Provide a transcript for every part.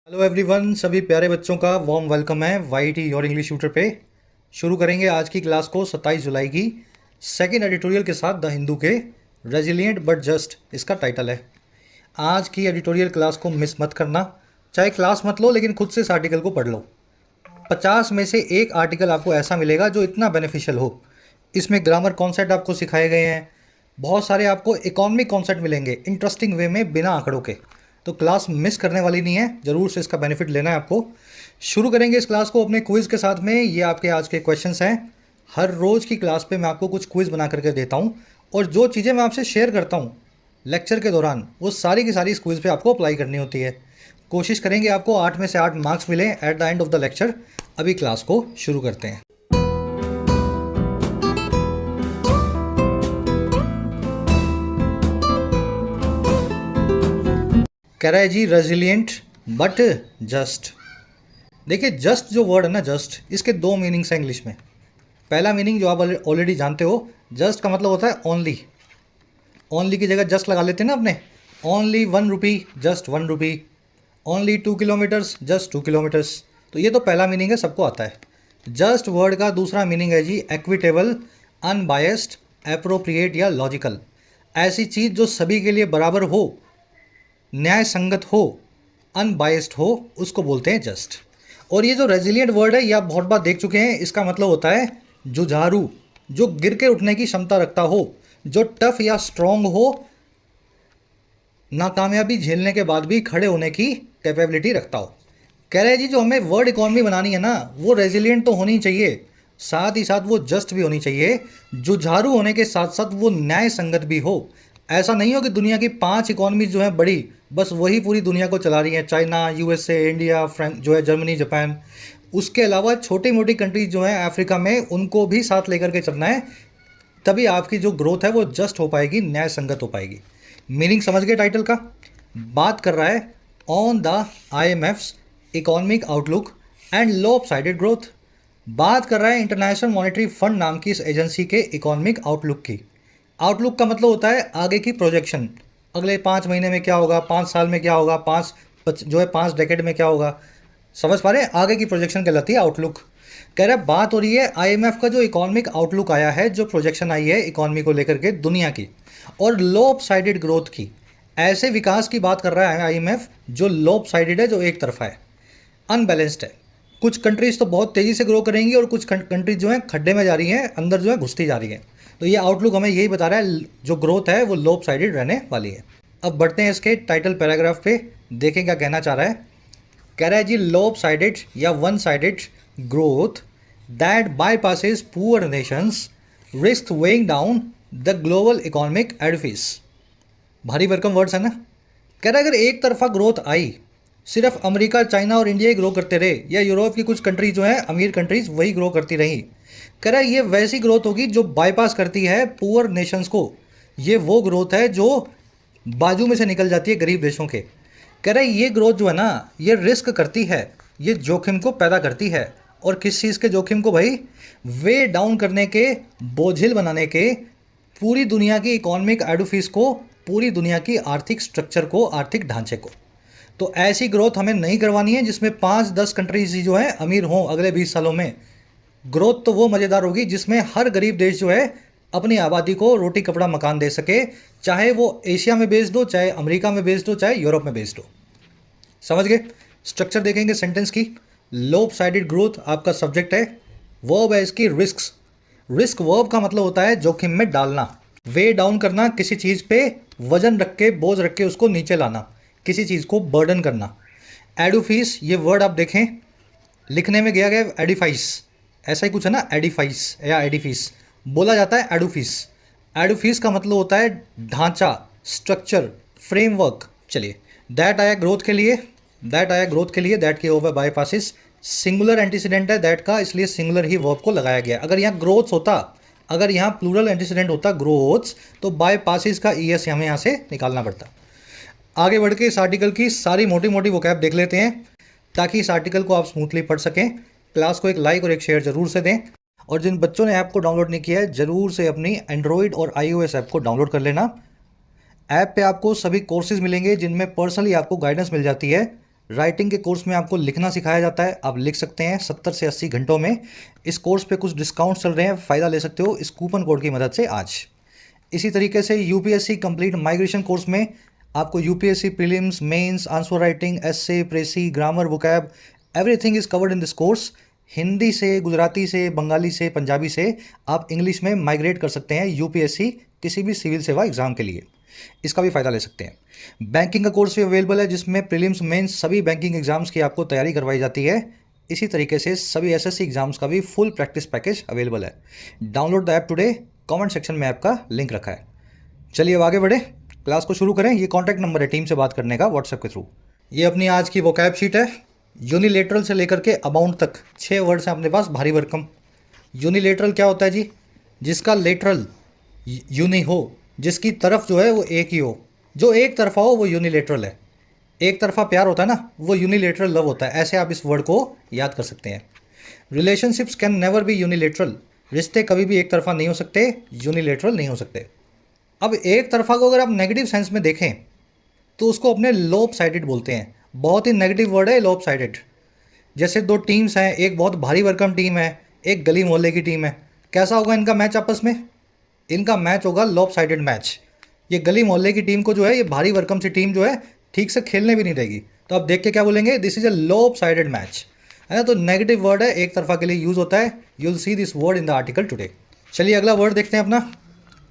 Hello everyone, सभी प्यारे बच्चों का वार्म वेलकम है वाईटी योर इंग्लिश ट्यूटर पे। शुरू करेंगे आज की क्लास को 27 जुलाई की सेकंड एडिटोरियल के साथ द हिंदू के रेजिलिएंट बट जस्ट इसका टाइटल है। आज की एडिटोरियल क्लास को मिस मत करना, चाहे क्लास मत लो लेकिन खुद से इस आर्टिकल को पढ़ लो। 50 में से एक आर्टिकल आपको ऐसा मिलेगा जो इतना बेनिफिशियल हो। इसमें ग्रामर कॉन्सेप्ट आपको सिखाए गए हैं, बहुत सारे आपको इकोनॉमिक कॉन्सेप्ट मिलेंगे इंटरेस्टिंग वे में बिना आंकड़ों के। तो क्लास मिस करने वाली नहीं है, ज़रूर से इसका बेनिफिट लेना है आपको। शुरू करेंगे इस क्लास को अपने क्विज़ के साथ में। ये आपके आज के क्वेश्चंस हैं। हर रोज़ की क्लास पे मैं आपको कुछ क्विज़ बना करके देता हूँ और जो चीज़ें मैं आपसे शेयर करता हूँ लेक्चर के दौरान वो सारी की सारी इस क्विज़ पे आपको अप्लाई करनी होती है। कोशिश करेंगे आपको 8 में से 8 मार्क्स मिले at the end of the lecture. अभी क्लास को शुरू करते हैं। कह रहा है जी रेजिलिएंट बट जस्ट। देखिए जस्ट जो वर्ड है ना, जस्ट, इसके दो मीनिंग्स हैं इंग्लिश में। पहला मीनिंग जो आप ऑलरेडी जानते हो, जस्ट का मतलब होता है ओनली। ओनली की जगह जस्ट लगा लेते हैं ना अपने। Only 1 rupee, just 1 rupee. Only 2 kilometres, just 2 kilometres. तो ये तो पहला मीनिंग है, सबको आता है। जस्ट वर्ड का दूसरा मीनिंग है जी इक्विटेबल, अनबायस्ड, एप्रोप्रिएट या लॉजिकल। ऐसी चीज़ जो सभी के लिए बराबर हो, न्याय संगत हो, अनबायस्ड हो, उसको बोलते हैं जस्ट। और ये जो रेजिलिएंट वर्ड है ये आप बहुत बार देख चुके हैं। इसका मतलब होता है जुझारू, जो गिर के उठने की क्षमता रखता हो, जो टफ या स्ट्रॉन्ग हो, नाकामयाबी झेलने के बाद भी खड़े होने की कैपेबिलिटी रखता हो। कह रहे हैं जी जो हमें वर्ड इकॉनमी बनानी है ना, वो रेजिलिएंट तो होनी चाहिए, साथ ही साथ वो जस्ट भी होनी चाहिए। जुझारू होने के साथ साथ वो न्याय संगत भी हो। ऐसा नहीं हो कि दुनिया की 5 इकॉनमीज जो हैं बड़ी, बस वही पूरी दुनिया को चला रही हैं, चाइना, यूएसए, इंडिया, फ्रांस जो है, जर्मनी, जापान। उसके अलावा छोटी मोटी कंट्रीज जो हैं अफ्रीका में, उनको भी साथ लेकर के चलना है। तभी आपकी जो ग्रोथ है वो जस्ट हो पाएगी, न्याय संगत हो पाएगी। मीनिंग समझ गए टाइटल का? बात कर रहा है on the IMF's economic outlook and lopsided growth. बात कर रहा है इंटरनेशनल मॉनेटरी फंड नाम की इस एजेंसी के इकोनॉमिक आउटलुक की। आउटलुक का मतलब होता है आगे की प्रोजेक्शन। अगले 5 महीने में क्या होगा, 5 साल में क्या होगा, 5 डेकेड में क्या होगा। समझ पा रहे हैं? आगे की प्रोजेक्शन कहलाती है आउटलुक। कह रहा है बात हो रही है IMF का जो इकोनॉमिक आउटलुक आया है, जो प्रोजेक्शन आई है इकोनॉमी को लेकर के दुनिया की, और लॉपसाइडेड ग्रोथ की। ऐसे विकास की बात कर रहा है IMF जो लॉपसाइडेड है, जो एक तरफा है, अनबैलेंस्ड है। कुछ कंट्रीज तो बहुत तेज़ी से ग्रो करेंगी और कुछ कंट्रीज जो हैं खड्डे में जा रही हैं, अंदर जो है घुसती जा रही हैं। तो ये आउटलुक हमें यही बता रहा है जो ग्रोथ है वो लोप साइडेड रहने वाली है। अब बढ़ते हैं इसके टाइटल पैराग्राफ पे, देखें क्या कहना चाह रहा है। कह रहा है जी लोप साइडेड या one sided growth that bypasses poor Nations risk weighing down the global economic Edifice. भारी भरकम वर्ड्स है ना। कह रहा है अगर एक तरफा ग्रोथ आई, सिर्फ अमेरिका, चाइना और इंडिया ही ग्रो करते रहे, या यूरोप की कुछ कंट्रीज जो हैं अमीर कंट्रीज वही ग्रो करती रही, कह रहा है ये वैसी ग्रोथ होगी जो बाईपास करती है पुअर नेशंस को। ये वो ग्रोथ है जो बाजू में से निकल जाती है गरीब देशों के। कह रहा है ये ग्रोथ जो है ना, ये रिस्क करती है, ये जोखिम को पैदा करती है। और किस चीज़ के जोखिम को भाई? वे डाउन करने के, बोझिल बनाने के, पूरी दुनिया की इकोनॉमिक एडोफिस को, पूरी दुनिया की आर्थिक स्ट्रक्चर को, आर्थिक ढांचे को। तो ऐसी ग्रोथ हमें नहीं करवानी है जिसमें 5-10 कंट्रीज जो हैं अमीर हों अगले 20 सालों में। ग्रोथ तो वो मज़ेदार होगी जिसमें हर गरीब देश जो है अपनी आबादी को रोटी कपड़ा मकान दे सके, चाहे वो एशिया में बेस्ड हो, चाहे अमेरिका में बेस्ड हो, चाहे यूरोप में बेस्ड हो। समझ गए? स्ट्रक्चर देखेंगे सेंटेंस की। लोप साइडेड ग्रोथ आपका सब्जेक्ट है, वर्ब है इसकी रिस्क। रिस्क वर्ब का मतलब होता है जोखिम में डालना, वे डाउन करना, किसी चीज़ पे वजन रख के, बोझ रख के उसको नीचे लाना, किसी चीज़ को बर्डन करना। एडोफिस, ये वर्ड आप देखें, लिखने में गया एडिफाइस, ऐसा ही कुछ है ना, एडिफाइस या एडिफिस, बोला जाता है एडोफिस। एडोफिस का मतलब होता है ढांचा, स्ट्रक्चर, फ्रेमवर्क। चलिए, दैट आया ग्रोथ के लिए, दैट आया ग्रोथ के लिए, दैट के ओवर बाईपासिस। सिंगुलर एंटीसीडेंट है दैट का, इसलिए सिंगुलर ही वर्ब को लगाया गया। अगर यहाँ ग्रोथ्स होता, अगर यहाँ प्लूरल एंटीसीडेंट होता ग्रोथ्स, तो बाईपासिस का ES हमें यहाँ से निकालना पड़ता। आगे बढ़ के इस आर्टिकल की सारी मोटी मोटी वोकैब देख लेते हैं ताकि इस आर्टिकल को आप स्मूथली पढ़ सकें। क्लास को एक लाइक और एक शेयर जरूर से दें, और जिन बच्चों ने ऐप को डाउनलोड नहीं किया है ज़रूर से अपनी एंड्रॉयड और iOS ऐप को डाउनलोड कर लेना। ऐप पे आपको सभी कोर्सेज मिलेंगे जिनमें पर्सनली आपको गाइडेंस मिल जाती है राइटिंग के कोर्स में आपको लिखना सिखाया जाता है, आप लिख सकते हैं 70 से 80 घंटों में। इस कोर्स पे कुछ डिस्काउंट चल रहे हैं, फ़ायदा ले सकते हो इस कूपन कोड की मदद से आज। इसी तरीके से यूपीएससी कंप्लीट माइग्रेशन कोर्स में आपको UPSC prelims, mains, answer writing, essay, precis, grammar, vocab, everything is covered in this course. Hindi से, गुजराती से, बंगाली से, पंजाबी से आप इंग्लिश में माइग्रेट कर सकते हैं यूपीएससी किसी भी सिविल सेवा एग्ज़ाम के लिए, इसका भी फ़ायदा ले सकते हैं। बैंकिंग का कोर्स भी अवेलेबल है जिसमें प्रीलिम्स, मेंस सभी बैंकिंग एग्जाम्स की आपको तैयारी करवाई जाती है। इसी तरीके से सभी एसएससी एग्जाम्स का भी फुल प्रैक्टिस पैकेज अवेलेबल है। Download the app today, comment section में ऐप का लिंक रखा है। चलिए अब आगे बढ़े, क्लास को शुरू करें। ये कॉन्टैक्ट नंबर है टीम से बात करने का व्हाट्सएप के थ्रू। ये अपनी आज की वोकैब शीट है। यूनिलेटरल से लेकर के अबाउंट तक 6 वर्ड्स हैं अपने पास, भारी भरकम। यूनिलेटरल क्या होता है जी? जिसका लेटरल यूनि हो, जिसकी तरफ जो है वो एक ही हो, जो एक तरफा हो वो यूनिलेटरल है। एक तरफा प्यार होता है ना, वो यूनिलेटरल लव होता है। ऐसे आप इस वर्ड को याद कर सकते हैं। Relationships can never be unilateral, रिश्ते कभी भी एक तरफा नहीं हो सकते, यूनिलेटरल नहीं हो सकते। अब एक तरफा को अगर आप नेगेटिव सेंस में देखें तो उसको अपने लोप साइडेड बोलते हैं। बहुत ही नेगेटिव वर्ड है लोप साइडेड। जैसे दो टीम्स हैं, एक बहुत भारी भरकम टीम है, एक गली मोहल्ले की टीम है। कैसा होगा इनका मैच आपस में? इनका मैच होगा लॉप साइडेड मैच। ये गली मोहल्ले की टीम को जो है, ये भारी भरकम सी टीम जो है ठीक से खेलने भी नहीं देगी। तो आप देख के क्या बोलेंगे? This is a lop sided match, है ना। तो नेगेटिव वर्ड है, एक तरफा के लिए यूज होता है। You will see this word in the article today. चलिए अगला वर्ड देखते हैं अपना,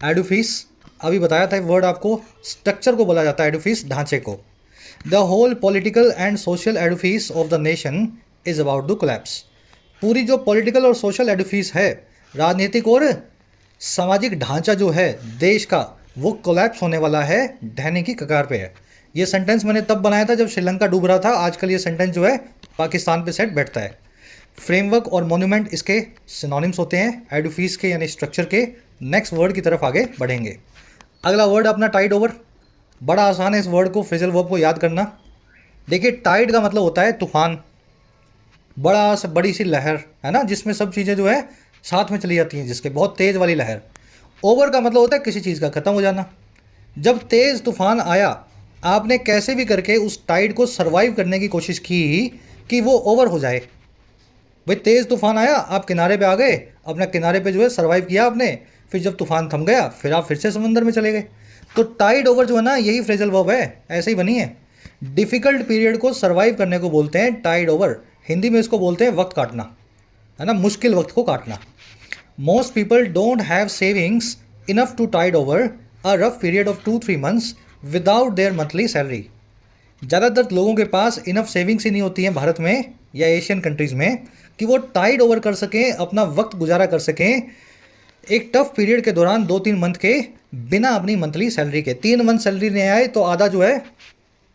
एडुफिस। अभी बताया था वर्ड आपको, स्ट्रक्चर को बोला जाता है एडुफिस, ढांचे को। The whole political and social edifice of the nation is about the collapse. पूरी जो पॉलिटिकल और सोशल एडुफिस है, राजनीतिक और सामाजिक ढांचा जो है देश का, वो कोलैप्स होने वाला है, ढहने की कगार पे है। ये सेंटेंस मैंने तब बनाया था जब श्रीलंका डूब रहा था। आजकल ये सेंटेंस जो है पाकिस्तान पे सेट बैठता है। फ्रेमवर्क और मॉन्यूमेंट इसके सिनोनिम्स होते हैं एडुफिस के, यानी स्ट्रक्चर के। नेक्स्ट वर्ड की तरफ आगे बढ़ेंगे। अगला वर्ड अपना टाइड ओवर। बड़ा आसान है इस वर्ड को, फ्रेजल वर्ब को याद करना। देखिए टाइड का मतलब होता है तूफान, बड़ी सी लहर, है ना, जिसमें सब चीज़ें जो है साथ में चली जाती हैं, जिसके बहुत तेज़ वाली लहर। ओवर का मतलब होता है किसी चीज़ का ख़त्म हो जाना। जब तेज़ तूफान आया, आपने कैसे भी करके उस टाइड को सर्वाइव करने की कोशिश की कि वो ओवर हो जाए। भाई तेज़ तूफान आया, आप किनारे पे आ गए, अपना किनारे पे जो है सर्वाइव किया आपने। फिर जब तूफान थम गया, फिर आप फिर से समंदर में चले गए। तो टाइड ओवर जो है ना, यही फ्रेजल वर्ब है, ऐसे ही बनी है। डिफ़िकल्ट पीरियड को सर्वाइव करने को बोलते हैं टाइड ओवर। हिंदी में इसको बोलते हैं वक्त काटना, है ना, मुश्किल वक्त को काटना। Most people don't have savings enough to tide over a rough period of 2-3 months without their monthly salary. ज़्यादातर लोगों के पास इनफ सेविंग्स ही नहीं होती हैं भारत में या एशियन कंट्रीज़ में कि वो टाइड ओवर कर सकें, अपना वक्त गुजारा कर सकें एक टफ पीरियड के दौरान 2-3 मंथ के, बिना अपनी मंथली सैलरी के। 3 मंथ सैलरी नहीं आए तो आधा जो है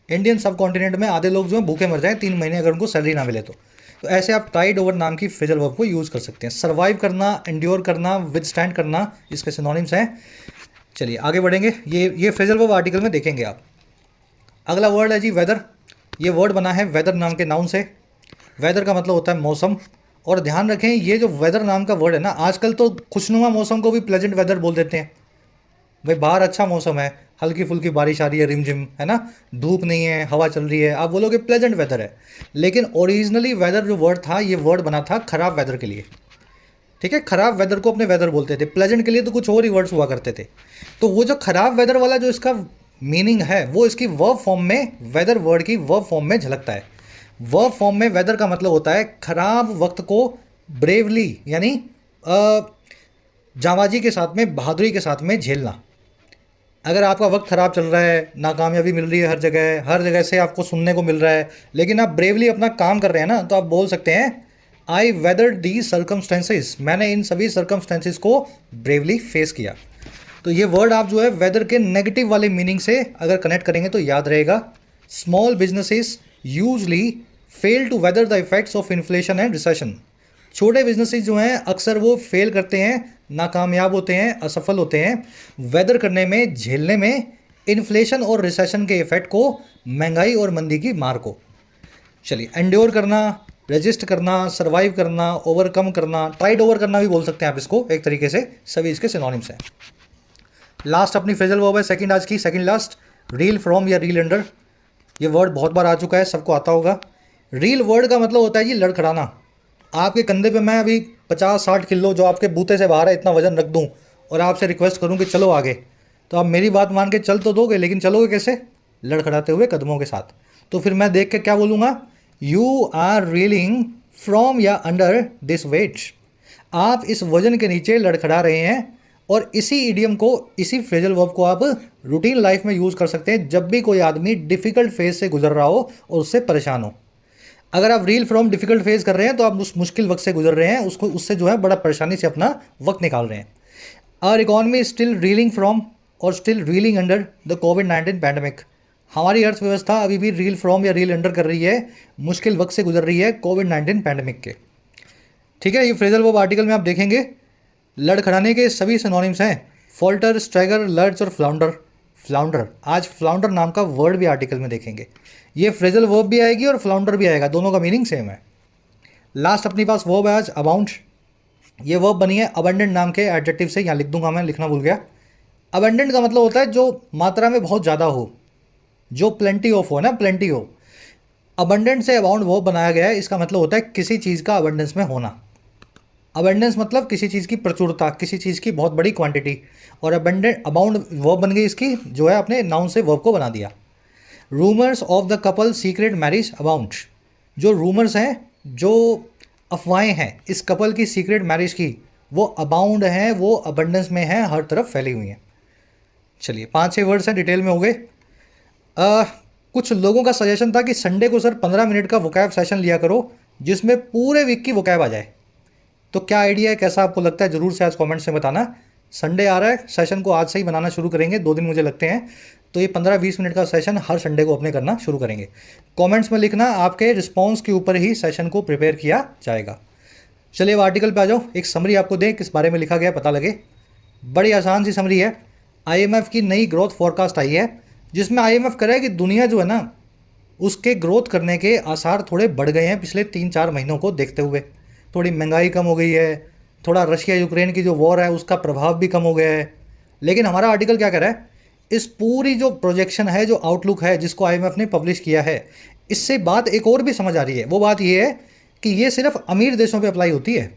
इंडियन सब कॉन्टिनेंट में आधे लोग जो है भूखे मर जाएं 3 महीने अगर उनको सैलरी ना मिले तो। ऐसे आप टाइड ओवर नाम की फ्रेजल वर्ब को यूज़ कर सकते हैं। सर्वाइव करना, एंड्योर करना, विदस्टैंड करना, इसके सिनोनिम्स हैं। चलिए आगे बढ़ेंगे। ये फ्रेजल वर्ब आर्टिकल में देखेंगे आप। अगला वर्ड है जी वेदर। ये वर्ड बना है वेदर नाम के नाउन से। वेदर का मतलब होता है मौसम। और ध्यान रखें, ये जो वेदर नाम का वर्ड है ना, आजकल तो खुशनुमा मौसम को भी प्लेजेंट वेदर बोल देते हैं। भाई बाहर अच्छा मौसम है, हल्की फुल्की बारिश आ रही है, रिमझिम, है ना, धूप नहीं है, हवा चल रही है, आप बोलोगे प्लेजेंट वेदर है। लेकिन ओरिजिनली वेदर जो वर्ड था, ये वर्ड बना था खराब वेदर के लिए। ठीक है, खराब वेदर को अपने वेदर बोलते थे, प्लेजेंट के लिए तो कुछ और ही वर्ड्स हुआ करते थे। तो वो जो खराब वेदर वाला जो इसका मीनिंग है, वो इसकी वर्ब फॉर्म में, वेदर वर्ड की वर्ब फॉर्म में झलकता है। वर्ब फॉर्म में वेदर का मतलब होता है खराब वक्त को ब्रेवली, यानी जाबाजी के साथ में, बहादुरी के साथ में झेलना। अगर आपका वक्त ख़राब चल रहा है, नाकामयाबी मिल रही है हर जगह से आपको सुनने को मिल रहा है, लेकिन आप ब्रेवली अपना काम कर रहे हैं ना, तो आप बोल सकते हैं आई वेदर्ड दी सर्कमस्टेंसेस, मैंने इन सभी सर्कमस्टेंसेस को ब्रेवली फेस किया। तो ये वर्ड आप जो है वेदर के नेगेटिव वाले मीनिंग से अगर कनेक्ट करेंगे तो याद रहेगा। Small businesses usually fail to weather the effects of inflation and recession. छोटे बिजनेसेस जो हैं अक्सर वो फेल करते हैं, नाकामयाब होते हैं, असफल होते हैं वेदर करने में, झेलने में इन्फ्लेशन और रिसेशन के इफेक्ट को, महंगाई और मंदी की मार को। चलिए, एंड्योर करना, रेजिस्ट करना, सर्वाइव करना, ओवरकम करना, टाइड ओवर करना भी बोल सकते हैं आप इसको एक तरीके से। सभी इसके सिनोनिम्स हैं। लास्ट अपनी फ्रेजल वर्ब है सेकंड, आज की सेकंड लास्ट, रील फ्रॉम या रील अंडर। ये वर्ड बहुत बार आ चुका है, सबको आता होगा। रील वर्ड का मतलब होता है जी लड़खड़ाना। आपके कंधे पे मैं अभी 50-60 किलो जो आपके बूते से बाहर है इतना वजन रख दूं और आपसे रिक्वेस्ट करूं कि चलो आगे, तो आप मेरी बात मान के चल तो दोगे, लेकिन चलोगे कैसे? लड़खड़ाते हुए कदमों के साथ। तो फिर मैं देख के क्या बोलूँगा? यू आर रीलिंग फ्रॉम या अंडर दिस वेट। आप इस वजन के नीचे लड़खड़ा रहे हैं। और इसी इडियम को, इसी फ्रेजल वर्ब को आप रूटीन लाइफ में यूज़ कर सकते हैं जब भी कोई आदमी डिफ़िकल्ट फेज से गुजर रहा हो और उससे परेशान हो। अगर आप रील फ्रॉम डिफ़िकल्ट फेज कर रहे हैं तो आप उस मुश्किल वक्त से गुजर रहे हैं, उसको उससे जो है बड़ा परेशानी से अपना वक्त निकाल रहे हैं। Our economy still reeling from और स्टिल रीलिंग अंडर द कोविड-19 पैंडमिक। हमारी अर्थव्यवस्था अभी भी रील फ्रॉम या रील अंडर कर रही है, मुश्किल वक्त से गुजर रही है कोविड-19 पैंडमिक के। ठीक है, ये फ्रेजल वर्ब आर्टिकल में आप देखेंगे लड़खड़ाने के सभी सिनोनिम्स हैं, फॉल्टर, स्ट्रैगर, लर्च और फ्लाउंडर। फ्लाउंडर, आज फ्लाउंडर नाम का वर्ड भी आर्टिकल में देखेंगे। ये फ्रेजल वर्ब भी आएगी और फ्लाउंडर भी आएगा, दोनों का मीनिंग सेम है। लास्ट अपने पास वर्ब है आज अबाउंड। ये वर्ब बनी है अबंडेंट नाम के एडजेक्टिव से, यहाँ लिख दूंगा, मैं लिखना भूल गया। अबंडेंट का मतलब होता है जो मात्रा में बहुत ज़्यादा हो, जो प्लेंटी ऑफ हो ना, प्लेंटी हो। अबंडेंट से अबाउंड वर्ब बनाया गया है, इसका मतलब होता है किसी चीज़ का अबंडेंस में होना। अबंडेंस मतलब किसी चीज़ की प्रचुरता, किसी चीज़ की बहुत बड़ी क्वांटिटी। और अबंडेंट अबाउंड वर्ब बन गई इसकी, जो है अपने नाउन से वर्ब को बना दिया। Rumours of the couple secret marriage abound. जो रूमर्स हैं, जो अफवाहें हैं इस कपल की सीक्रेट मैरिज की, वो अबाउंड हैं, वो अबंडेंस में हैं, हर तरफ फैली हुई हैं। चलिए 5-6 वर्ड्स हैं, डिटेल में हो गए। कुछ लोगों का सजेशन था कि संडे को सर 15 मिनट का वोकैब सेशन लिया करो जिसमें पूरे वीक की वोकैब आ जाए। तो क्या आइडिया है, कैसा आपको लगता है, ज़रूर से आज कमेंट्स में बताना। संडे आ रहा है, सेशन को आज से ही बनाना शुरू करेंगे, 2 दिन मुझे लगते हैं। तो ये 15-20 मिनट का सेशन हर संडे को अपने करना शुरू करेंगे। कमेंट्स में लिखना, आपके रिस्पॉन्स के ऊपर ही सेशन को प्रिपेयर किया जाएगा। चलिए अब आर्टिकल पे आ जाओ, एक समरी आपको दें किस बारे में लिखा गया पता लगे। बड़ी आसान सी समरी है। IMF की नई ग्रोथ फोरकास्ट आई है, जिसमें IMF कह रहा है कि दुनिया जो है ना, उसके ग्रोथ करने के आसार थोड़े बढ़ गए हैं पिछले 3-4 महीनों को देखते हुए। थोड़ी महंगाई कम हो गई है, थोड़ा रशिया यूक्रेन की जो वॉर है उसका प्रभाव भी कम हो गया है। लेकिन हमारा आर्टिकल क्या कह रहा है, इस पूरी जो प्रोजेक्शन है, जो आउटलुक है जिसको IMF ने पब्लिश किया है, इससे बात एक और भी समझ आ रही है। वो बात ये है कि ये सिर्फ अमीर देशों पे अप्लाई होती है।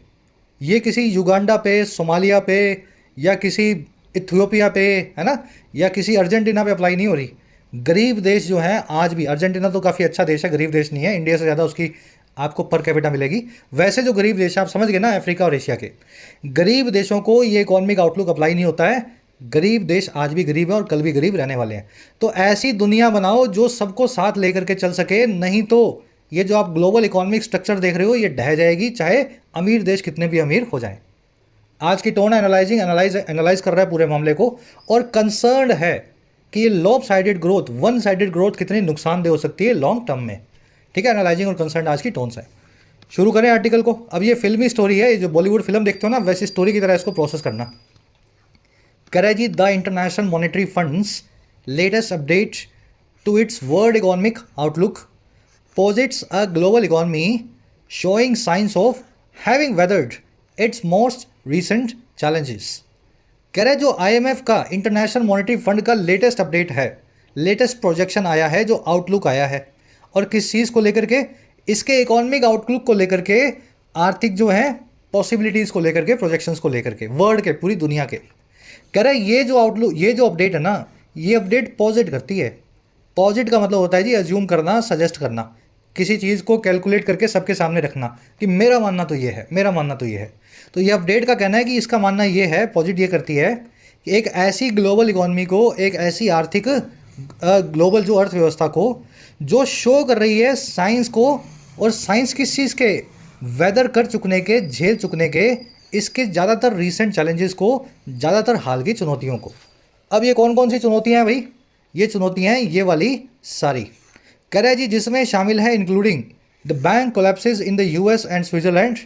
ये किसी युगांडा पे, सोमालिया पे, या किसी इथियोपिया पे, है ना, या किसी अर्जेंटीना पे अप्लाई नहीं हो रही। गरीब देश जो हैं आज भी, अर्जेंटीना तो काफ़ी अच्छा देश है, गरीब देश नहीं है, इंडिया से ज़्यादा उसकी आपको पर कैपिटा मिलेगी। वैसे जो गरीब देश आप समझ गए ना, अफ्रीका और एशिया के गरीब देशों को ये इकोनॉमिक आउटलुक अप्लाई नहीं होता है। गरीब देश आज भी गरीब है और कल भी गरीब रहने वाले हैं। तो ऐसी दुनिया बनाओ जो सबको साथ लेकर के चल सके, नहीं तो ये जो आप ग्लोबल इकोनॉमिक स्ट्रक्चर देख रहे हो ये ढह जाएगी, चाहे अमीर देश कितने भी अमीर हो जाएं। आज की टोन एनालाइज कर रहा है पूरे मामले को और कंसर्न्ड है कि ये lop sided growth, one sided growth कितनी नुकसानदेह हो सकती है लॉन्ग टर्म में। ठीक है, एनालाइजिंग और कंसर्न आज की टोन्स है। शुरू करें आर्टिकल को। अब ये फिल्मी स्टोरी है, ये जो बॉलीवुड फिल्म देखते हो ना, वैसी स्टोरी की तरह इसको प्रोसेस करना। कह रहा है जी, the international monetary fund's latest update to its world economic outlook posits a global economy showing signs of having weathered its most recent challenges। कह रहे जो IMF का, इंटरनेशनल मॉनेटरी फंड का लेटेस्ट अपडेट है, लेटेस्ट प्रोजेक्शन आया है, जो outlook आया है, और किस चीज़ को लेकर के, इसके इकोनॉमिक आउटलुक को लेकर के, आर्थिक जो है पॉसिबिलिटीज़ को लेकर के, प्रोजेक्शंस को लेकर के, वर्ल्ड के, पूरी दुनिया के। कह रहा है ये जो आउटलुक, ये जो अपडेट है ना, ये अपडेट पॉजिट करती है। पॉजिट का मतलब होता है जी अज्यूम करना, सजेस्ट करना, किसी चीज़ को कैलकुलेट करके सबके सामने रखना कि मेरा मानना तो ये है, मेरा मानना तो ये है। तो ये अपडेट का कहना है कि इसका मानना ये है, पॉजिट ये करती है कि एक ऐसी ग्लोबल इकोनॉमी को, एक ऐसी आर्थिक ग्लोबल जो अर्थव्यवस्था को, जो शो कर रही है साइंस को, और साइंस किस चीज़ के, वेदर कर चुकने के, झेल चुकने के, इसके ज़्यादातर रीसेंट चैलेंजेस को, ज़्यादातर हाल की चुनौतियों को। अब ये कौन कौन सी चुनौतियाँ हैं भाई? ये चुनौतियाँ हैं ये वाली सारी। कह रहा है जी जिसमें शामिल है including the bank collapses in the US and Switzerland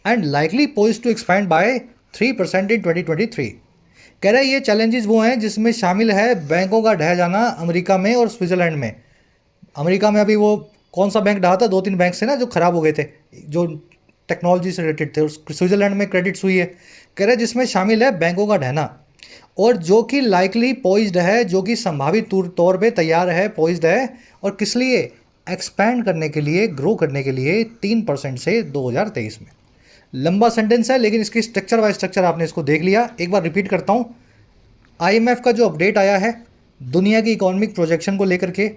and likely poised to expand by 3% इन 2023। कह रहा है ये चैलेंजेस वो हैं जिसमें शामिल है बैंकों का ढह जाना अमेरिका में और स्विट्जरलैंड में। अमेरिका में अभी वो कौन सा बैंक ढहा था, 2-3 बैंक से ना जो ख़राब हो गए थे, जो टेक्नोलॉजी से रिलेटेड थे। स्विट्जरलैंड में क्रेडिट्स हुई है। कह रहे हैं जिसमें शामिल है बैंकों का ढहना। और जो कि लाइकली पोइज्ड है, जो कि संभावित तौर पे तैयार है, पोइज्ड है, और किस लिए, एक्सपैंड करने के लिए, ग्रो करने के लिए 3% से 2023 में। लंबा सेंटेंस है लेकिन इसकी स्ट्रक्चर बाय स्ट्रक्चर आपने इसको देख लिया। एक बार रिपीट करता हूँ, आईएमएफ का जो अपडेट आया है दुनिया की इकोनॉमिक प्रोजेक्शन को लेकर के,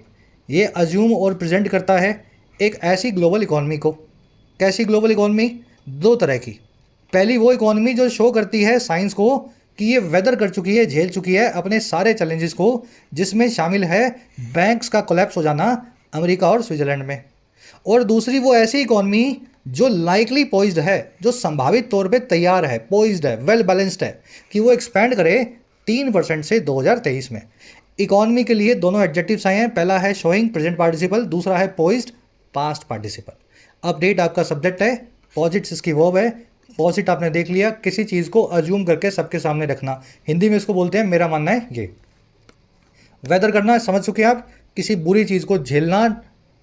ये अज्यूम और प्रेजेंट करता है एक ऐसी ग्लोबल इकोनॉमी को। कैसी ग्लोबल इकोनॉमी? दो तरह की। पहली वो इकोनॉमी जो शो करती है साइंस को कि ये वेदर कर चुकी है, झेल चुकी है अपने सारे चैलेंजेस को, जिसमें शामिल है बैंक्स का कोलैप्स हो जाना अमेरिका और स्विट्जरलैंड में। और दूसरी वो ऐसी इकोनॉमी जो लाइकली पोइज्ड है, जो संभावित तौर पे तैयार है, पोइज्ड है, वेल बैलेंस्ड है कि वो एक्सपैंड करे 3% से 2023 में। इकोनॉमी के लिए दोनों एडजेक्टिव्स आए हैं, पहला है शोइंग प्रेजेंट पार्टिसिपल, दूसरा है पोइज्ड पास्ट पार्टिसिपल। अपडेट आपका सब्जेक्ट है, पॉजिट्स इसकी वर्ब है। पॉजिट आपने देख लिया, किसी चीज़ को अज्यूम करके सबके सामने रखना, हिंदी में इसको बोलते हैं, मेरा मानना है ये। वेदर करना समझ चुके आप, किसी बुरी चीज़ को झेलना,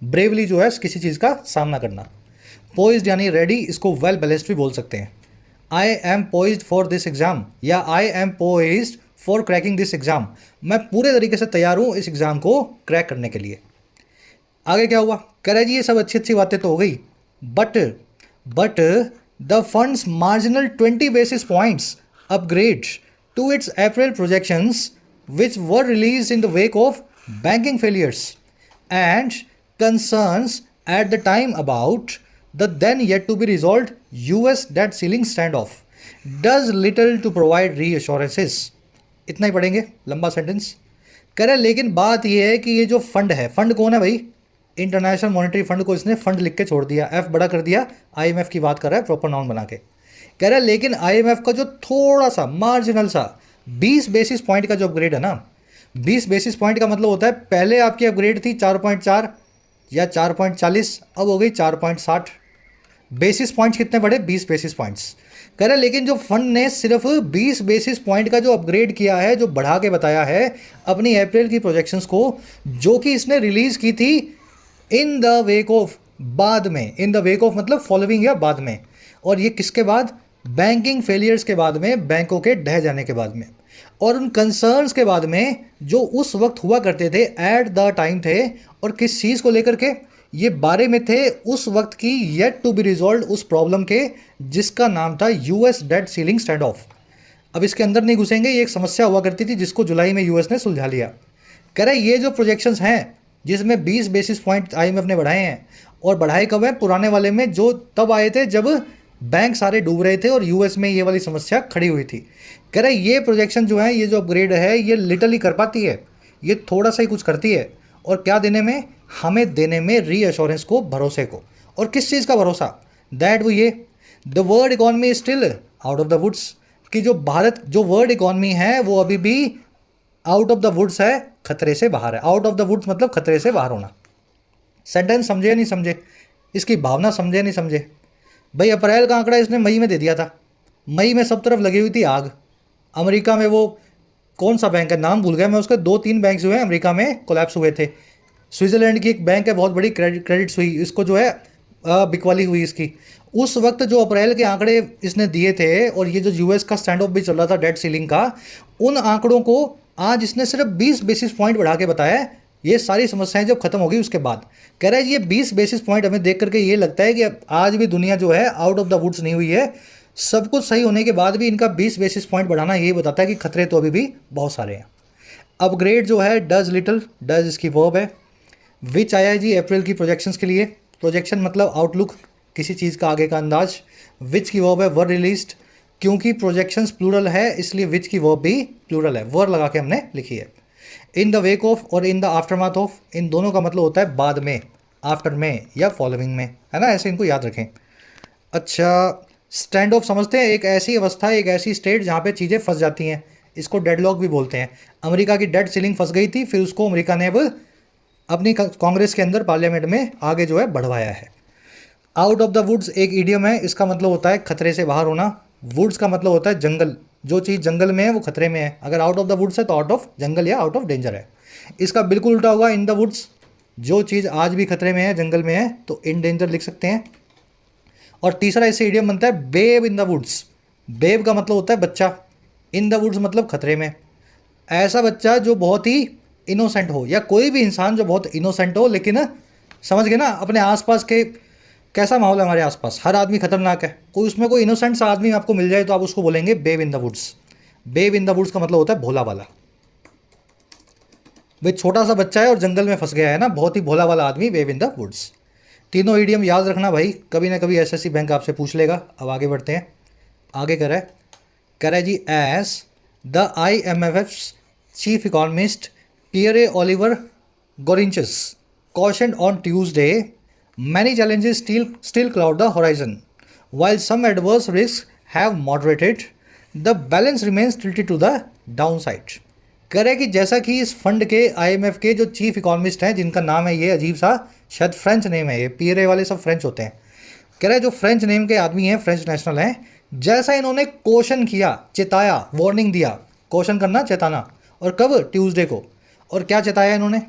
ब्रेवली जो है किसी चीज़ का सामना करना। पोइज्ड यानी रेडी, इसको वेल बैलेंस्ड भी बोल सकते हैं। I am poised for this exam या I am poised for cracking this exam, मैं पूरे तरीके से तैयार हूँ इस एग्ज़ाम को क्रैक करने के लिए। आगे क्या हुआ? कह रहे जी ये सब अच्छी अच्छी बातें तो हो गई, but the funds marginal 20 basis points upgrade to its April projections which were released in the wake of banking failures and concerns at the time about the then yet to be resolved US debt ceiling standoff does little to provide reassurances। इतना ही पढ़ेंगे, लंबा sentence. कह रहे लेकिन बात यह है कि ये जो फंड है, फंड कौन है भाई? इंटरनेशनल मॉनेटरी फंड को इसने फंड लिख के छोड़ दिया, एफ बड़ा कर दिया, आईएमएफ की बात कर रहा है प्रॉपर नाउन बना के। कह रहा है लेकिन आईएमएफ का जो थोड़ा सा मार्जिनल सा 20 बेसिस पॉइंट का जो अपग्रेड है ना, 20 बेसिस पॉइंट का मतलब होता है पहले आपकी अपग्रेड थी 4.4 या 4.40, अब हो गई 4.60। बेसिस पॉइंट्स कितने बढ़े? 20 बेसिस पॉइंट्स। कह रहे लेकिन जो फंड ने सिर्फ 20 बेसिस पॉइंट का जो अपग्रेड किया है, जो बढ़ा के बताया है अपनी अप्रैल की प्रोजेक्शंस को, जो कि इसने रिलीज की थी इन द वेक ऑफ, बाद में, इन द वेक ऑफ मतलब फॉलोइंग या बाद में, और ये किसके बाद? बैंकिंग फेलियर्स के बाद में, बैंकों के ढह जाने के बाद में, और उन कंसर्न्स के बाद में जो उस वक्त हुआ करते थे, एट द टाइम थे, और किस चीज़ को लेकर के? ये बारे में थे उस वक्त की येट टू बी रिजॉल्व उस प्रॉब्लम के जिसका नाम था US date ceiling stand of. अब इसके अंदर नहीं घुसेंगे, ये एक समस्या हुआ करती थी जिसको जुलाई में यूएस ने सुलझा लिया। कह रहे ये जो प्रोजेक्शंस हैं जिसमें 20 बेसिस पॉइंट आईएमएफ ने बढ़ाए हैं, और बढ़ाए कब है? पुराने वाले में जो तब आए थे जब बैंक सारे डूब रहे थे और यूएस में ये वाली समस्या खड़ी हुई थी। कह रहे ये प्रोजेक्शन जो है, ये जो अपग्रेड है, ये लिटरली कर पाती है, ये थोड़ा सा ही कुछ करती है, और क्या देने में? हमें देने में रीअश्योरेंस को, भरोसे को। और किस चीज़ का भरोसा? दैट वो ये the world economy is still out of the woods, कि जो भारत, जो वर्ल्ड इकॉनमी है वो अभी भी आउट ऑफ द वुड्स है, खतरे से बाहर है। आउट ऑफ द वुड्स मतलब खतरे से बाहर होना। सेंटेंस समझे नहीं समझे? इसकी भावना समझे नहीं समझे? भाई अप्रैल का आंकड़ा इसने मई में दे दिया था, मई में सब तरफ लगी हुई थी आग। अमेरिका में वो कौन सा बैंक है, नाम भूल गया मैं उसके, 2-3 बैंक जो है अमेरिका में कोलैप्स हुए थे। स्विट्जरलैंड की एक बैंक है बहुत बड़ी, क्रेडिट्स हुई, इसको जो है बिकवाली हुई इसकी। उस वक्त जो अप्रैल के आंकड़े इसने दिए थे, और ये जो यूएस का स्टैंड ऑफ भी चल रहा था डेट सीलिंग का, उन आंकड़ों को आज इसने सिर्फ 20 बेसिस पॉइंट बढ़ा के बताया है। ये सारी समस्याएं जब खत्म होगी उसके बाद। कह रहा है ये 20 बेसिस पॉइंट हमें देख करके ये लगता है कि आज भी दुनिया जो है आउट ऑफ द वुड्स नहीं हुई है। सब कुछ सही होने के बाद भी इनका 20 बेसिस पॉइंट बढ़ाना ये बताता है कि खतरे तो अभी भी बहुत सारे हैं। अपग्रेड जो है डज लिटिल, डज इसकी वर्ब है। विच आया है जी अप्रैल की प्रोजेक्शंस के लिए। प्रोजेक्शन मतलब आउटलुक, किसी चीज़ का आगे का अंदाज। विच की वर्ब है वर रिलीज्ड, क्योंकि प्रोजेक्शंस प्लूरल है इसलिए विच की वर्ब भी प्लूरल है, वर लगा के हमने लिखी है। इन द वेक ऑफ और इन द आफ्टरमाथ ऑफ, इन दोनों का मतलब होता है बाद में, आफ्टर में या फॉलोइंग में, है ना, ऐसे इनको याद रखें। अच्छा, स्टैंड ऑफ समझते हैं, एक ऐसी अवस्था, एक ऐसी स्टेट जहाँ पे चीज़ें फंस जाती हैं, इसको डेडलॉक भी बोलते हैं। अमेरिका की डेट सीलिंग फंस गई थी, फिर उसको अमेरिका ने अब अपनी कांग्रेस के अंदर पार्लियामेंट में आगे जो है बढ़वाया है। आउट ऑफ द वुड्स एक इडियम है, इसका मतलब होता है खतरे से बाहर होना। वुड्स का मतलब होता है जंगल, जो चीज़ जंगल में है वो खतरे में है। अगर आउट ऑफ द वुड्स है तो आउट ऑफ जंगल या आउट ऑफ डेंजर है। इसका बिल्कुल उल्टा होगा इन द वुड्स, जो चीज़ आज भी खतरे में है, जंगल में है, तो इन डेंजर लिख सकते हैं। और तीसरा इससे इडियम बनता है babe in the woods. Babe का मतलब होता है बच्चा, इन द वुड्स मतलब खतरे में। ऐसा बच्चा जो बहुत ही इनोसेंट हो, या कोई भी इंसान जो बहुत इनोसेंट हो, लेकिन समझ गए ना अपने आसपास के कैसा माहौल है हमारे आसपास, हर आदमी खतरनाक है, कोई उसमें कोई इनोसेंट सा आदमी आपको मिल जाए तो आप उसको बोलेंगे babe in the woods. Babe in the woods का मतलब होता है भोला वाला। भाई छोटा सा बच्चा है और जंगल में फंस गया है ना, बहुत ही भोला वाला आदमी, बेब इन द वुड्स। तीनों ईडियम याद रखना भाई, कभी ना कभी एसएससी बैंक आपसे पूछ लेगा। अब आगे बढ़ते हैं। आगे कह रहा है जी, as the IMF chief economist Pierre Olivier Gourinchas cautioned on Tuesday, many challenges still cloud the horizon. While some adverse risks have moderated, the balance remains tilted to the downside. कह रहे कि जैसा कि इस फंड के IMF के जो chief economist हैं, जिनका नाम है ये अजीब सा, शायद फ्रेंच नेम है, ये पियरे वाले सब फ्रेंच होते हैं। कह रहे जो फ्रेंच नेम के आदमी हैं, फ्रेंच नेशनल हैं, जैसा इन्होंने क्वेश्चन किया, चिताया, वार्निंग दिया, क्वेश्चन करना चेताना, और कब, ट्यूसडे को। और क्या चेताया इन्होंने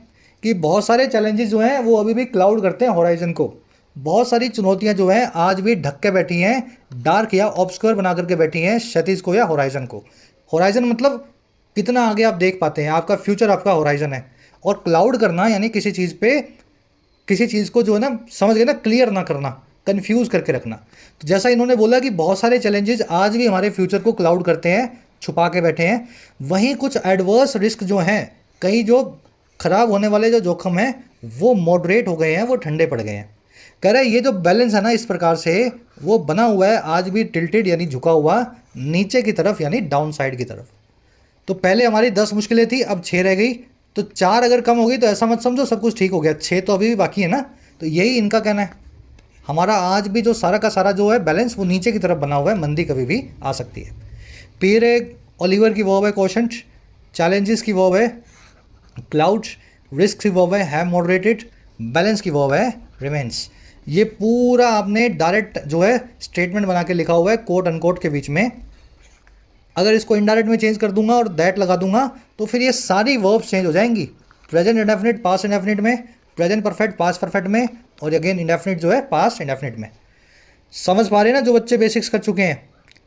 कि बहुत सारे चैलेंजेस जो हैं वो अभी भी क्लाउड करते हैं होराइजन को। बहुत सारी चुनौतियां जो हैं आज भी ढक के बैठी हैं, डार्क या ऑब्सक्योर बना करके बैठी हैं क्षितिज को या होराइजन को। होराइजन मतलब कितना आगे आप देख पाते हैं, आपका फ्यूचर आपका होराइजन है। और क्लाउड करना यानी किसी चीज़ पे, किसी चीज़ को जो है ना, समझ गए ना, क्लियर ना करना, कन्फ्यूज़ करके रखना। तो जैसा इन्होंने बोला कि बहुत सारे चैलेंजेस आज भी हमारे फ्यूचर को क्लाउड करते हैं, छुपा के बैठे हैं, वहीं कुछ एडवर्स रिस्क जो हैं, कहीं जो खराब होने वाले जो जोखम हैं वो मॉडरेट हो गए हैं, वो ठंडे पड़ गए हैं। कह रहे हैं ये जो बैलेंस है ना, इस प्रकार से वो बना हुआ है आज भी, टिल्टेड यानी झुका हुआ नीचे की तरफ, यानी डाउन साइड की तरफ। तो पहले हमारी 10 मुश्किलें थी, अब 6 रह गई, तो 4 अगर कम हो गई तो ऐसा मत समझो सब कुछ ठीक हो गया, 6 तो अभी भी बाकी है ना। तो यही इनका कहना है, हमारा आज भी जो सारा का सारा जो है बैलेंस वो नीचे की तरफ बना हुआ है, मंदी कभी भी आ सकती है। पियरे ओलिवर की वर्ब है क्वेश्चन, चैलेंजेस की वर्ब है क्लाउड, रिस्क की वर्ब है हैव मॉडरेटेड, बैलेंस की वर्ब है रिमेन्स। ये पूरा आपने डायरेक्ट जो है स्टेटमेंट बना के लिखा हुआ है कोट अनकोट के बीच में। अगर इसको इनडायरेक्ट में चेंज कर दूंगा और दैट लगा दूंगा तो फिर ये सारी वर्ब्स चेंज हो जाएंगी। प्रेजेंट इंडेफिनिट पास्ट इंडेफिनिट में, प्रेजेंट परफेक्ट पास्ट परफेक्ट में, और अगेन इंडेफिनिट जो है पास्ट इंडेफिनिट में। समझ पा रहे हैं ना जो बच्चे बेसिक्स कर चुके हैं?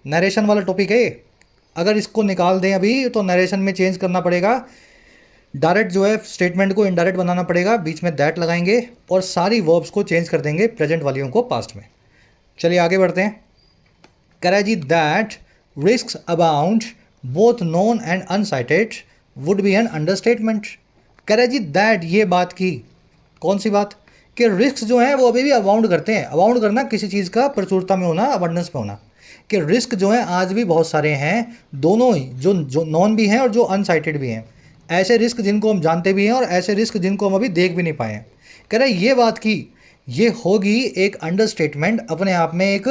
नरेशन वाला टॉपिक है। अगर इसको निकाल दें अभी तो नरेशन में चेंज करना पड़ेगा, डायरेक्ट जो है स्टेटमेंट को इनडायरेक्ट बनाना पड़ेगा, बीच में दैट लगाएंगे और सारी वर्ब्स को चेंज कर देंगे प्रेजेंट वालियों को पास्ट में। चलिए आगे बढ़ते हैं। कह रहा है जी that risk abound both known and unsighted would be an understatement. कह रहा है जी दैट, ये बात की, कौन सी बात, कि रिस्क जो है वो अभी भी अबाउंड करते हैं। अबाउंड करना किसी चीज़ का प्रचुरता में होना, अबंडेंस में होना, कि रिस्क जो है आज भी बहुत सारे हैं, दोनों ही, जो नॉन भी हैं और जो अनसाइटेड भी हैं। ऐसे रिस्क जिनको हम जानते भी हैं और ऐसे रिस्क जिनको हम अभी देख भी नहीं पाए हैं। कह रहे ये बात की, ये होगी एक अंडरस्टेटमेंट अपने आप में। एक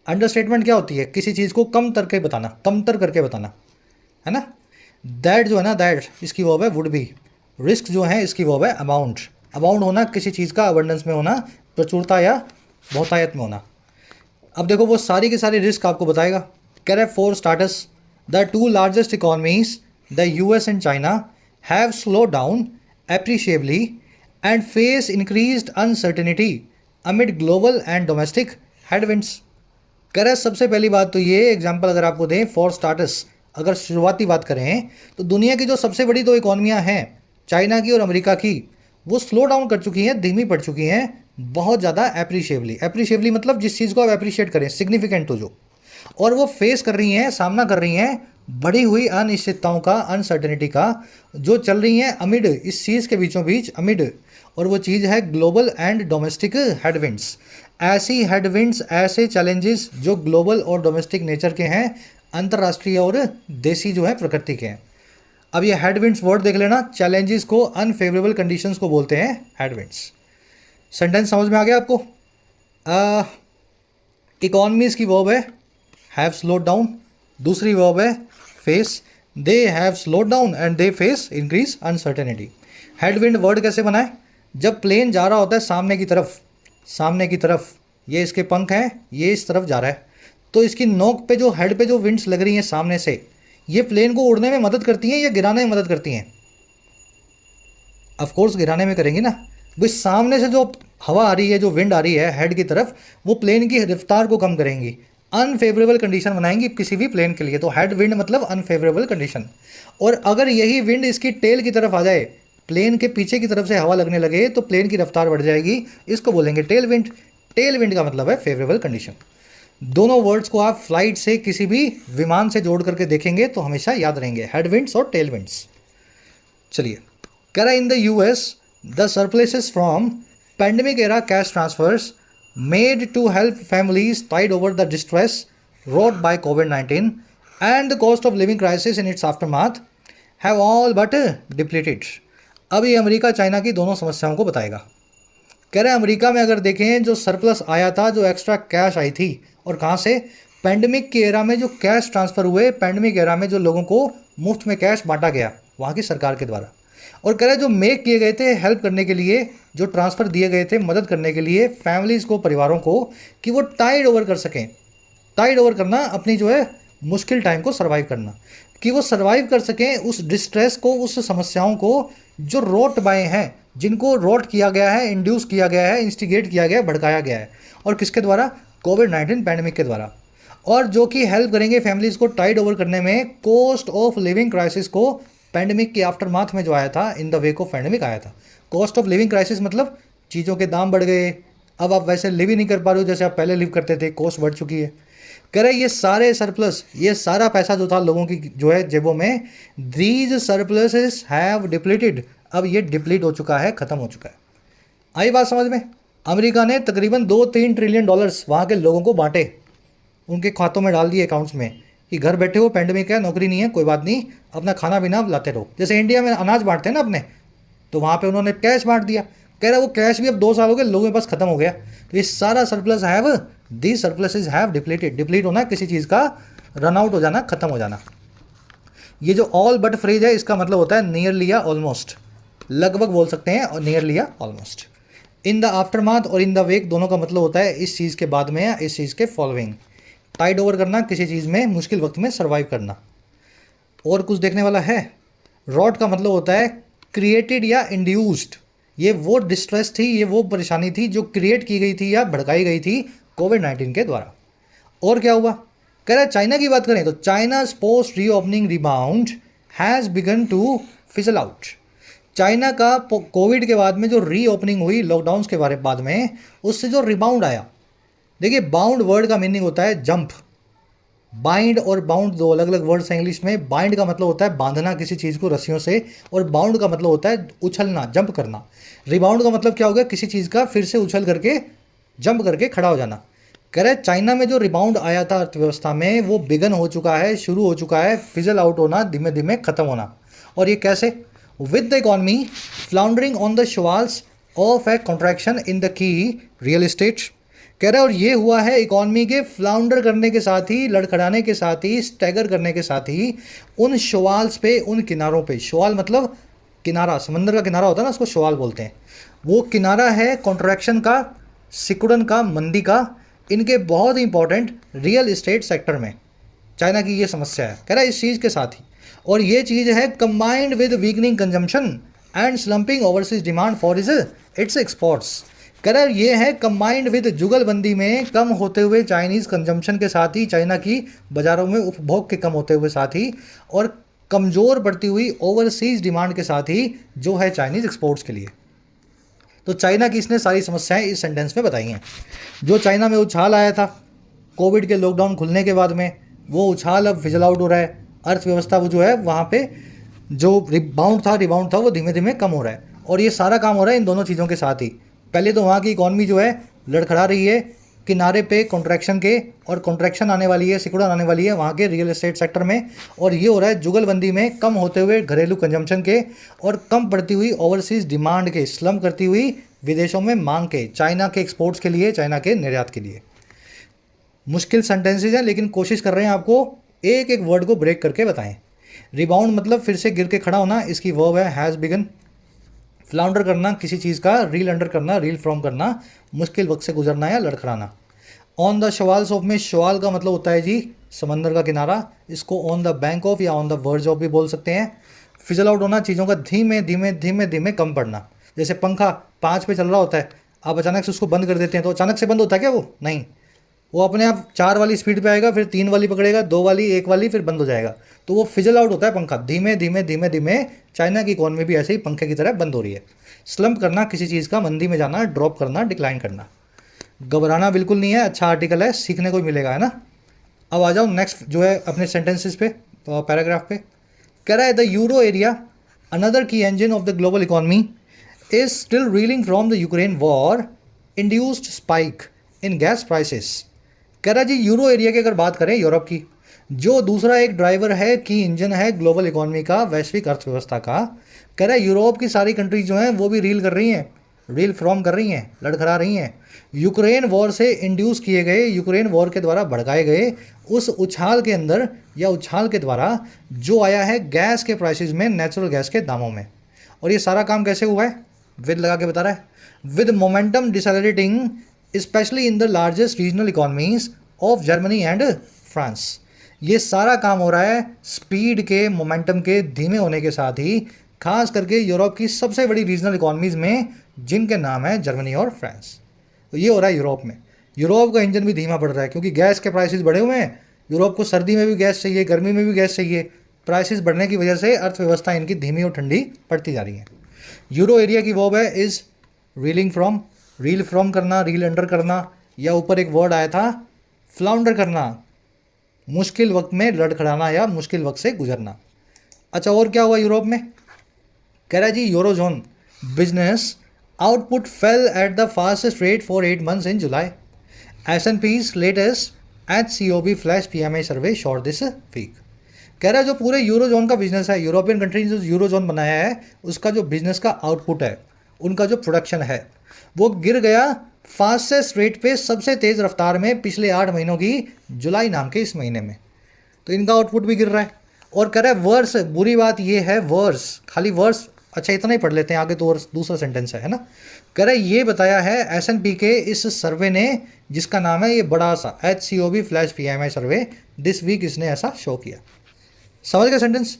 अंडरस्टेटमेंट क्या होती है? किसी चीज़ को कम करके बताना, कमतर करके बताना, है ना। दैट जो है ना, दैट इसकी वर्ब है वुड बी, रिस्क जो है इसकी वर्ब है अबाउंड। अबाउंड होना किसी चीज़ का अबंडेंस में होना, प्रचुरता या बहुतायत में होना। अब देखो वो सारी की सारी रिस्क आपको बताएगा। कह रहे for starters the 2 largest economies the US and China have slowed down appreciably and face increased uncertainty amid global and domestic headwinds. कह रहा है सबसे पहली बात तो ये एग्जाम्पल अगर आपको दें, फॉर स्टार्टर्स, अगर शुरुआती बात करें तो दुनिया की जो सबसे बड़ी 2 इकोनॉमियाँ हैं, चाइना की और अमेरिका की, वो स्लो डाउन कर चुकी हैं, धीमी पड़ चुकी हैं बहुत ज़्यादा एप्रिशिएबली। एप्रिशिएबली मतलब जिस चीज़ को आप एप्रिशिएट करें, सिग्निफिकेंट हो जो, और वो फेस कर रही हैं, सामना कर रही हैं बढ़ी हुई अनिश्चितताओं का, अनसर्टेनिटी का, जो चल रही हैं अमिड, इस चीज़ के बीचों बीच अमिड, और वो चीज़ है ग्लोबल एंड डोमेस्टिक हेडविंड्स। ऐसी हेडविंड्स, ऐसे चैलेंजेस जो ग्लोबल और डोमेस्टिक नेचर के हैं, अंतर्राष्ट्रीय और देसी जो है प्रकृति के हैं। अब ये हेडविंड्स वर्ड देख लेना, चैलेंजेस को, अनफेवरेबल कंडीशंस को बोलते हैं हेडविंड्स। सेंटेंस समझ में आ गया आपको? इकोनॉमीज की वर्ब है हैव स्लोड डाउन, दूसरी वर्ब है face, they have slowed down and they face increase uncertainty. Headwind word कैसे बना है? जब प्लेन जा रहा होता है सामने की तरफ, सामने की तरफ, ये इसके पंख हैं, ये इस तरफ जा रहा है, तो इसकी नोक पे जो, हेड पे जो विंड्स लग रही हैं सामने से, ये प्लेन को उड़ने में मदद करती हैं या गिराने में मदद करती हैं? ऑफकोर्स गिराने में करेंगी ना। भाई सामने से जो हवा आ रही है, जो विंड आ रही है हेड की तरफ, वो प्लेन की रफ्तार को कम करेंगी। अनफेवरेबल कंडीशन बनाएंगी किसी भी प्लेन के लिए। तो हेड विंड मतलब अनफेवरेबल कंडीशन। और अगर यही विंड इसकी टेल की तरफ आ जाए, प्लेन के पीछे की तरफ से हवा लगने लगे, तो प्लेन की रफ्तार बढ़ जाएगी, इसको बोलेंगे टेल विंड। टेल विंड का मतलब है फेवरेबल कंडीशन। दोनों वर्ड्स को आप फ्लाइट से किसी भी विमान से जोड़ करके देखेंगे तो हमेशा याद रहेंगे, हेड विंड्स और टेल विंड्स। चलिए, कह रहा in the US the surpluses from pandemic era cash transfers made to help families tied over the distress wrought by COVID-19 and the cost of living crisis in its aftermath have all but depleted। अब ये America China की दोनों समस्याओं को बताएगा। कह रहे हैं अमेरिका में अगर देखें जो सरप्लस आया था, जो एक्स्ट्रा कैश आई थी, और कहाँ से? पैंडमिक के एरा में जो कैश ट्रांसफ़र हुए, पैंडमिक एरा में जो लोगों को मुफ्त में कैश बांटा गया वहाँ की सरकार के द्वारा। और कह रहे हैं जो मेक किए गए थे हेल्प करने के लिए, जो ट्रांसफ़र दिए गए थे मदद करने के लिए फैमिलीज़ को, परिवारों को, कि वो टाइड ओवर कर सकें। टाइड ओवर करना, अपनी जो है मुश्किल टाइम को सर्वाइव करना, कि वो सर्वाइव कर सकें उस डिस्ट्रेस को, उस समस्याओं को जो रोट बाय हैं, जिनको रोट किया गया है, इंड्यूस किया गया है, इंस्टिगेट किया गया है, भड़काया गया है। और किसके द्वारा? कोविड-19 पैंडमिक के द्वारा। और जो कि हेल्प करेंगे फैमिलीज़ को टाइड ओवर करने में कॉस्ट ऑफ लिविंग क्राइसिस को, पैंडमिक के आफ्टरमाथ में जो आया था, in the wake of pandemic आया था। कॉस्ट ऑफ लिविंग क्राइसिस मतलब चीज़ों के दाम बढ़ गए, अब आप वैसे लिव ही नहीं कर पा रहे हो जैसे आप पहले लिव करते थे, कॉस्ट बढ़ चुकी है। कह रहे ये सारे सरप्लस, ये सारा पैसा जो था लोगों की जो है जेबों में, दीज सरप्लसेस हैव डिप्लीटेड, अब ये डिप्लीट हो चुका है, ख़त्म हो चुका है। आई बात समझ में? अमेरिका ने तकरीबन 2-3 ट्रिलियन डॉलर्स वहाँ के लोगों को बांटे, उनके खातों में डाल दिए, अकाउंट्स में, कि घर बैठे हो, पैंडमिक है, नौकरी नहीं है, कोई बात नहीं, अपना खाना पीना लाते रहो। जैसे इंडिया में अनाज बांटते हैं ना अपने, तो वहाँ पे उन्होंने कैश बांट दिया। कह रहा वो कैश भी अब 2 साल हो गए लोगों के पास ख़त्म हो गया। तो ये सारा surplus have, the surpluses have depleted. Deplete होना किसी चीज़ का रन आउट हो जाना, ख़त्म हो जाना। ये जो ऑल बट फ्रेज है, इसका मतलब होता है नियरली या ऑलमोस्ट, लगभग बोल सकते हैं, और नियरली या ऑलमोस्ट। इन द आफ्टरमाथ और इन द वेक दोनों का मतलब होता है इस चीज़ के बाद में या इस चीज़ के फॉलोइंग। टाइड ओवर करना, किसी चीज़ में मुश्किल वक्त में सर्वाइव करना। और कुछ देखने वाला है? रॉट का मतलब होता है क्रिएटेड या इंड्यूस्ड। ये वो डिस्ट्रेस थी, ये वो परेशानी थी जो क्रिएट की गई थी या भड़काई गई थी कोविड-19 के द्वारा। और क्या हुआ? कह रहा है चाइना की बात करें तो China's post reopening rebound has begun to fizzle out. China का कोविड के बाद में जो रीओपनिंग हुई लॉकडाउन्स के बारे बाद में, उससे जो रिबाउंड आया, देखिए बाउंड वर्ड का मीनिंग होता है जंप। बाइंड और बाउंड दो अलग अलग वर्ड्स हैं इंग्लिश में। बाइंड का मतलब होता है बांधना किसी चीज़ को रस्सियों से, और बाउंड का मतलब होता है उछलना, जंप करना। रिबाउंड का मतलब क्या होगा? किसी चीज़ का फिर से उछल करके, जंप करके खड़ा हो जाना। कह रहे चाइना में जो रिबाउंड आया था अर्थव्यवस्था में, वो बिगन हो चुका है, शुरू हो चुका है, फिजल आउट होना, धीमे धीमे खत्म होना। और ये कैसे? With the economy floundering on the shoals of a contraction in the key real estate. कह रहा है और ये हुआ है इकॉनमी के फ्लाउंडर करने के साथ ही, लड़खड़ाने के साथ ही, स्टैगर करने के साथ ही, उन शवाल्स पे, उन किनारों पे। शवाल मतलब किनारा, समंदर का किनारा होता है ना, उसको शवाल बोलते हैं। वो किनारा है कॉन्ट्रैक्शन का, सिकुड़न का, मंदी का, इनके बहुत इंपॉर्टेंट रियल इस्टेट सेक्टर में। चाइना की ये समस्या है, कह रहा है इस चीज़ के साथ ही। और ये चीज़ है combined with weakening consumption and slumping overseas demand for its exports. कह रहा है ये है कंबाइंड विद, जुगलबंदी में कम होते हुए चाइनीज़ कंजम्पशन के साथ ही, चाइना की बाज़ारों में उपभोग के कम होते हुए साथ ही, और कमज़ोर बढ़ती हुई ओवरसीज डिमांड के साथ ही जो है चाइनीज़ एक्सपोर्ट्स के लिए। तो चाइना की इसने सारी समस्याएं इस सेंटेंस में बताई हैं। जो चाइना में उछाल आया था कोविड के लॉकडाउन खुलने के बाद में, वो उछाल अब फिजल आउट हो रहा है। अर्थव्यवस्था वो जो है वहाँ पे जो रिबाउंड था वो धीमे धीमे कम हो रहा है। और ये सारा काम हो रहा है इन दोनों चीज़ों के साथ ही। पहले तो वहाँ की इकॉनमी जो है लड़खड़ा रही है किनारे पे कॉन्ट्रैक्शन के, और कॉन्ट्रैक्शन आने वाली है, सिकुड़न आने वाली है वहाँ के रियल एस्टेट सेक्टर में। और ये हो रहा है जुगलबंदी में कम होते हुए घरेलू कंजम्पशन के, और कम बढ़ती हुई ओवरसीज़ डिमांड के, स्लम करती हुई विदेशों में मांग के, चाइना के एक्सपोर्ट्स के लिए, चाइना के निर्यात के लिए। मुश्किल सेंटेंसेज हैं, लेकिन कोशिश कर रहे हैं आपको एक एक वर्ड को ब्रेक करके बताएं। रिबाउंड मतलब फिर से गिर के खड़ा होना, इसकी वर्ब है हैज़ बिगन। फ्लाउंडर करना, किसी चीज़ का रील अंडर करना, रील फ्रॉम करना, मुश्किल वक्त से गुजरना या लड़खड़ाना। ऑन द शवाल्स ऑफ में शवाल का मतलब होता है जी समंदर का किनारा, इसको ऑन द बैंक ऑफ या ऑन द वर्ज ऑफ भी बोल सकते हैं। फिजल आउट होना, चीज़ों का धीमे धीमे धीमे धीमे कम पड़ना। जैसे पंखा 5 पे चल रहा होता है, आप अचानक से उसको बंद कर देते हैं तो अचानक से बंद होता है क्या? वो नहीं, वो अपने आप 4 वाली स्पीड पे आएगा, फिर 3 वाली पकड़ेगा, 2 वाली, 1 वाली, फिर बंद हो जाएगा। तो वो फिजल आउट होता है पंखा, धीमे धीमे धीमे धीमे। चाइना की इकॉनमी भी ऐसे ही पंखे की तरह बंद हो रही है। स्लम्प करना किसी चीज़ का, मंदी में जाना, ड्रॉप करना, डिक्लाइन करना, घबराना बिल्कुल नहीं है। अच्छा आर्टिकल है, सीखने को मिलेगा, है ना। अब आ जाओ नेक्स्ट जो है अपने सेंटेंसेस पे, पैराग्राफ पे। कह रहा है the euro area another key engine of the global economy is still reeling from the Ukraine war induced spike in gas prices. कह रहा है जी यूरो एरिया की अगर बात करें, यूरोप की, जो दूसरा एक ड्राइवर है, की इंजन है ग्लोबल इकोनॉमी का, वैश्विक अर्थव्यवस्था का। कह रहा है यूरोप की सारी कंट्रीज जो हैं वो भी रील कर रही हैं, रील फ्रॉम कर रही हैं, लड़खड़ा रही हैं। यूक्रेन वॉर से इंड्यूस किए गए, यूक्रेन वॉर के द्वारा भड़काए गए उस उछाल के अंदर, या उछाल के द्वारा जो आया है गैस के प्राइसेस में, नेचुरल गैस के दामों में। और ये सारा काम कैसे हुआ है, विद लगा के बता रहा है, with momentum decelerating specially in the largest regional economies of Germany and France. ये सारा काम हो रहा है स्पीड के, मोमेंटम के धीमे होने के साथ ही, खास करके यूरोप की सबसे बड़ी रीजनल इकोनॉमीज में, जिनके नाम है जर्मनी और फ्रांस। तो ये हो रहा है यूरोप में। यूरोप का इंजन भी धीमा पड़ रहा है क्योंकि गैस के प्राइसेस बढ़े हुए हैं। यूरोप को सर्दी में भी गैस चाहिए, गर्मी में भी गैस चाहिए। प्राइसेस बढ़ने की वजह से अर्थव्यवस्था इनकी धीमी और ठंडी पड़ती जा रही है। यूरो एरिया की वर्ब है is railing from, reel from करना, रील अंडर करना, या ऊपर एक वर्ड आया था फ्लाउंडर करना, मुश्किल वक्त में लड़खड़ाना या मुश्किल वक्त से गुजरना। अच्छा और क्या हुआ यूरोप में, कह रहा है जी eurozone business output fell at the fastest rate for 8 months in July. S&P's latest HCOB flash PMI survey showed this week. कह रहा है जो पूरे यूरोजोन का बिजनेस है, यूरोपियन कंट्रीज जो यूरोजोन बनाया है, उसका जो बिजनेस का आउटपुट है, उनका जो प्रोडक्शन है, वो गिर गया फास्टेस्ट रेट पे, सबसे तेज़ रफ्तार में पिछले 8 महीनों की जुलाई नाम के इस महीने में। तो इनका आउटपुट भी गिर रहा है। और कह रहा है वर्स, बुरी बात ये है वर्स, खाली वर्स, अच्छा इतना ही पढ़ लेते हैं, आगे तो और दूसरा सेंटेंस है ना। कह रहा है ये बताया है S&P के इस सर्वे ने, जिसका नाम है ये बड़ा सा HCOB flash PMI survey, this week इसने ऐसा शो किया। समझ गए सेंटेंस।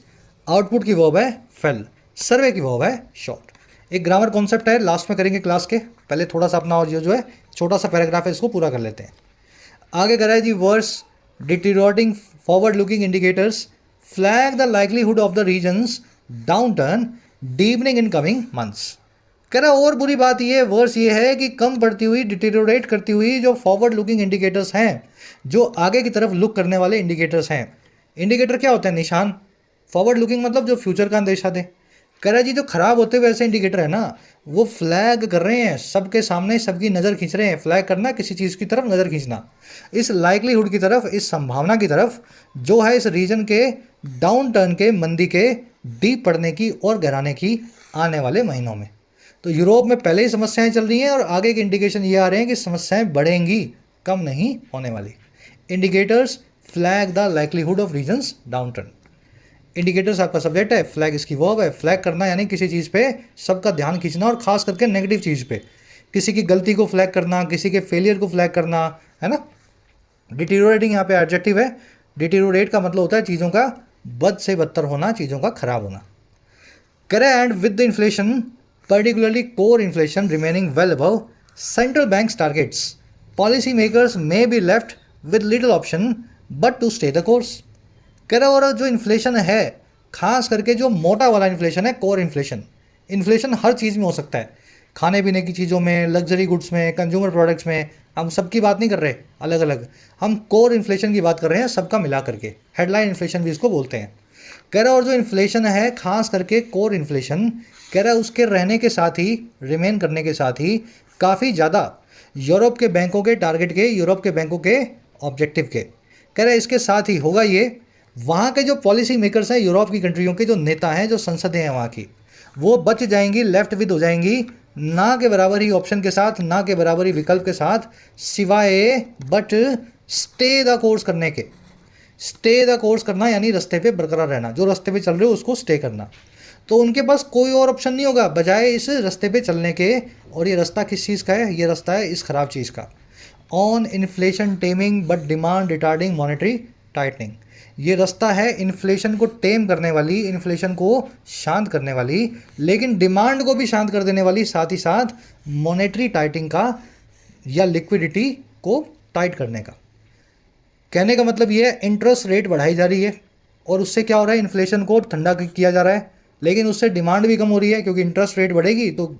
आउटपुट की वर्ब है फेल, सर्वे की वर्ब है शॉर्ट। एक ग्रामर कॉन्सेप्ट है, लास्ट में करेंगे क्लास के, पहले थोड़ा सा अपना और जो है छोटा सा पैराग्राफ है इसको पूरा कर लेते हैं। आगे कह रहा है जी worse deteriorating forward looking indicators flag the likelihood of the region's downturn deepening in coming months. कह रहा और बुरी बात ये वर्स ये है कि कम बढ़ती हुई, डिटीरियोरेट करती हुई जो फॉरवर्ड लुकिंग इंडिकेटर्स हैं, जो आगे की तरफ लुक करने वाले इंडिकेटर्स हैं। इंडिकेटर क्या होता है, निशान। फॉरवर्ड लुकिंग मतलब जो फ्यूचर का अंदेशा दे। कह रहा जी जो खराब होते हुए ऐसे इंडिकेटर है ना, वो फ्लैग कर रहे हैं सबके सामने, सबकी नज़र खींच रहे हैं। फ्लैग करना किसी चीज़ की तरफ नज़र खींचना, इस लाइकलीहुड की तरफ, इस संभावना की तरफ जो है इस रीजन के डाउन टर्न के, मंदी के डीप पड़ने की और गहराने की आने वाले महीनों में। तो यूरोप में पहले ही समस्याएं चल रही हैं और आगे के इंडिकेशन ये आ रहे हैं कि समस्याएं बढ़ेंगी, कम नहीं होने वाली। Indicators flag the likelihood of region's downturn. Indicators आपका सब्जेक्ट है, फ्लैग इसकी वर्ब है। फ्लैग करना यानी किसी चीज़ पे सबका ध्यान खींचना, और खास करके नेगेटिव चीज़ पे, किसी की गलती को फ्लैग करना, किसी के फेलियर को फ्लैग करना, है ना। डिटीरियोरेटिंग यहाँ पे एडजेक्टिव है। डिटीरियोरेट का मतलब होता है चीज़ों का बद से बदतर होना, चीज़ों का खराब होना। करे and with the inflation particularly core inflation remaining well above central bank's targets, policy makers may be left with little option but to stay the course. कह रहा और जो इन्फ्लेशन है, खास करके जो मोटा वाला इन्फ्लेशन है, कोर इन्फ्लेशन। इन्फ्लेशन हर चीज़ में हो सकता है, खाने पीने की चीज़ों में, लग्जरी गुड्स में, कंज्यूमर प्रोडक्ट्स में। हम सबकी बात नहीं कर रहे अलग अलग, हम कोर इन्फ्लेशन की बात कर रहे हैं, सबका मिला करके। हेडलाइन इन्फ्लेशन भी इसको बोलते हैं। कह रहा और जो इन्फ्लेशन है, खास करके कोर इन्फ्लेशन, कह रहा है उसके रहने के साथ ही, रिमेन करने के साथ ही, काफ़ी ज़्यादा यूरोप के बैंकों के टारगेट के, यूरोप के बैंकों के ऑब्जेक्टिव के। कह रहा है इसके साथ ही होगा ये, वहाँ के जो पॉलिसी मेकर्स हैं, यूरोप की कंट्रियों के जो नेता हैं, जो संसदें हैं वहाँ की, वो बच जाएंगी, लेफ्ट विद हो जाएंगी, ना के बराबर ही ऑप्शन के साथ, ना के बराबर ही विकल्प के साथ, सिवाय बट स्टे द कोर्स करने के। स्टे द कोर्स करना यानी रास्ते पे बरकरार रहना, जो रास्ते पे चल रहे हो उसको स्टे करना। तो उनके पास कोई और ऑप्शन नहीं होगा बजाय इस रास्ते पे चलने के। और ये रास्ता किस चीज़ का है, ये रास्ता है इस खराब चीज़ का। On inflation taming but demand retarding monetary tightening. ये रास्ता है इन्फ्लेशन को टेम करने वाली, इन्फ्लेशन को शांत करने वाली, लेकिन डिमांड को भी शांत कर देने वाली, साथ ही साथ मॉनेटरी टाइटिंग का या लिक्विडिटी को टाइट करने का। कहने का मतलब ये है इंटरेस्ट रेट बढ़ाई जा रही है और उससे क्या हो रहा है, इन्फ्लेशन को ठंडा किया जा रहा है, लेकिन उससे डिमांड भी कम हो रही है, क्योंकि इंटरेस्ट रेट बढ़ेगी तो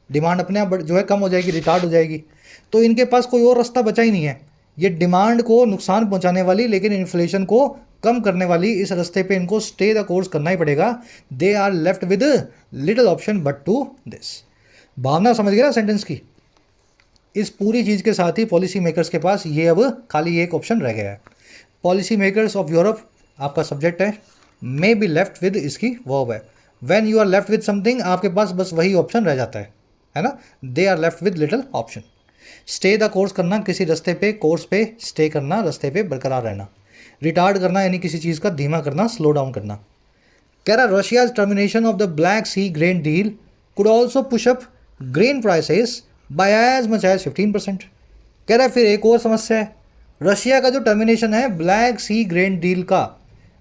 डिमांड अपने आप जो है कम हो जाएगी, रिटार्ड हो जाएगी। तो इनके पास कोई और रास्ता बचा ही नहीं है, ये डिमांड को नुकसान पहुंचाने वाली लेकिन इन्फ्लेशन को कम करने वाली इस रास्ते पे इनको स्टे द कोर्स करना ही पड़ेगा। They are left with little option but to this. भावना समझ गया ना सेंटेंस की। इस पूरी चीज़ के साथ ही पॉलिसी मेकर्स के पास ये अब खाली एक ऑप्शन रह गया है। पॉलिसी मेकर्स ऑफ यूरोप आपका सब्जेक्ट है, मे बी लेफ्ट विद इसकी वर्ब है। When you are left with something आपके पास बस वही ऑप्शन रह जाता है ना। They are left with little option. Stay the course करना, किसी रास्ते पे कोर्स पे स्टे करना, रास्ते पे बरकरार रहना। रिटार्ड करना यानी किसी चीज़ का धीमा करना, स्लो डाउन करना। कह रहा Russia's termination of the Black Sea grain deal could also push up grain prices by as much as 15%। कह रहा है फिर एक और समस्या है, रशिया का जो टर्मिनेशन है ब्लैक सी ग्रेन डील का।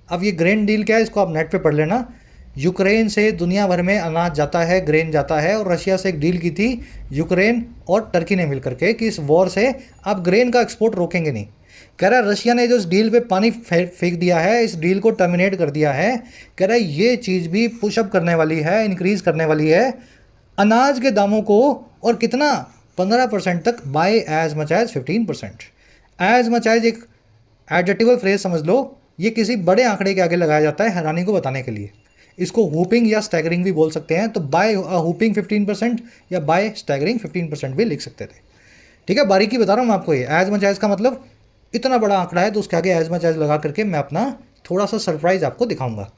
अब ये ग्रेन डील क्या है, इसको आप नेट पे पढ़ लेना। यूक्रेन से दुनिया भर में अनाज जाता है, ग्रेन जाता है, और रशिया से एक डील की थी यूक्रेन और टर्की ने मिलकर के कि इस वॉर से आप ग्रेन का एक्सपोर्ट रोकेंगे नहीं। कह रहा है रशिया ने जो इस डील पे पानी फेंक दिया है, इस डील को टर्मिनेट कर दिया है। कह रहा है ये चीज़ भी पुशअप करने वाली है, इंक्रीज करने वाली है अनाज के दामों को, और कितना 15% तक, by as much as 15%। As much as एक एडजेक्टिव फ्रेज समझ लो, ये किसी बड़े आंकड़े के आगे लगाया जाता है हैरानी को बताने के लिए। इसको हुपिंग या स्टैगरिंग भी बोल सकते हैं, तो बाय हुपिंग 15% या बाय स्टैगरिंग 15% भी लिख सकते थे। ठीक है, बारीकी बता रहा हूँ मैं आपको। ये एज मच एज का मतलब इतना बड़ा आंकड़ा है तो उसके आगे एज मच एज लगा करके मैं अपना थोड़ा सा सरप्राइज आपको दिखाऊंगा।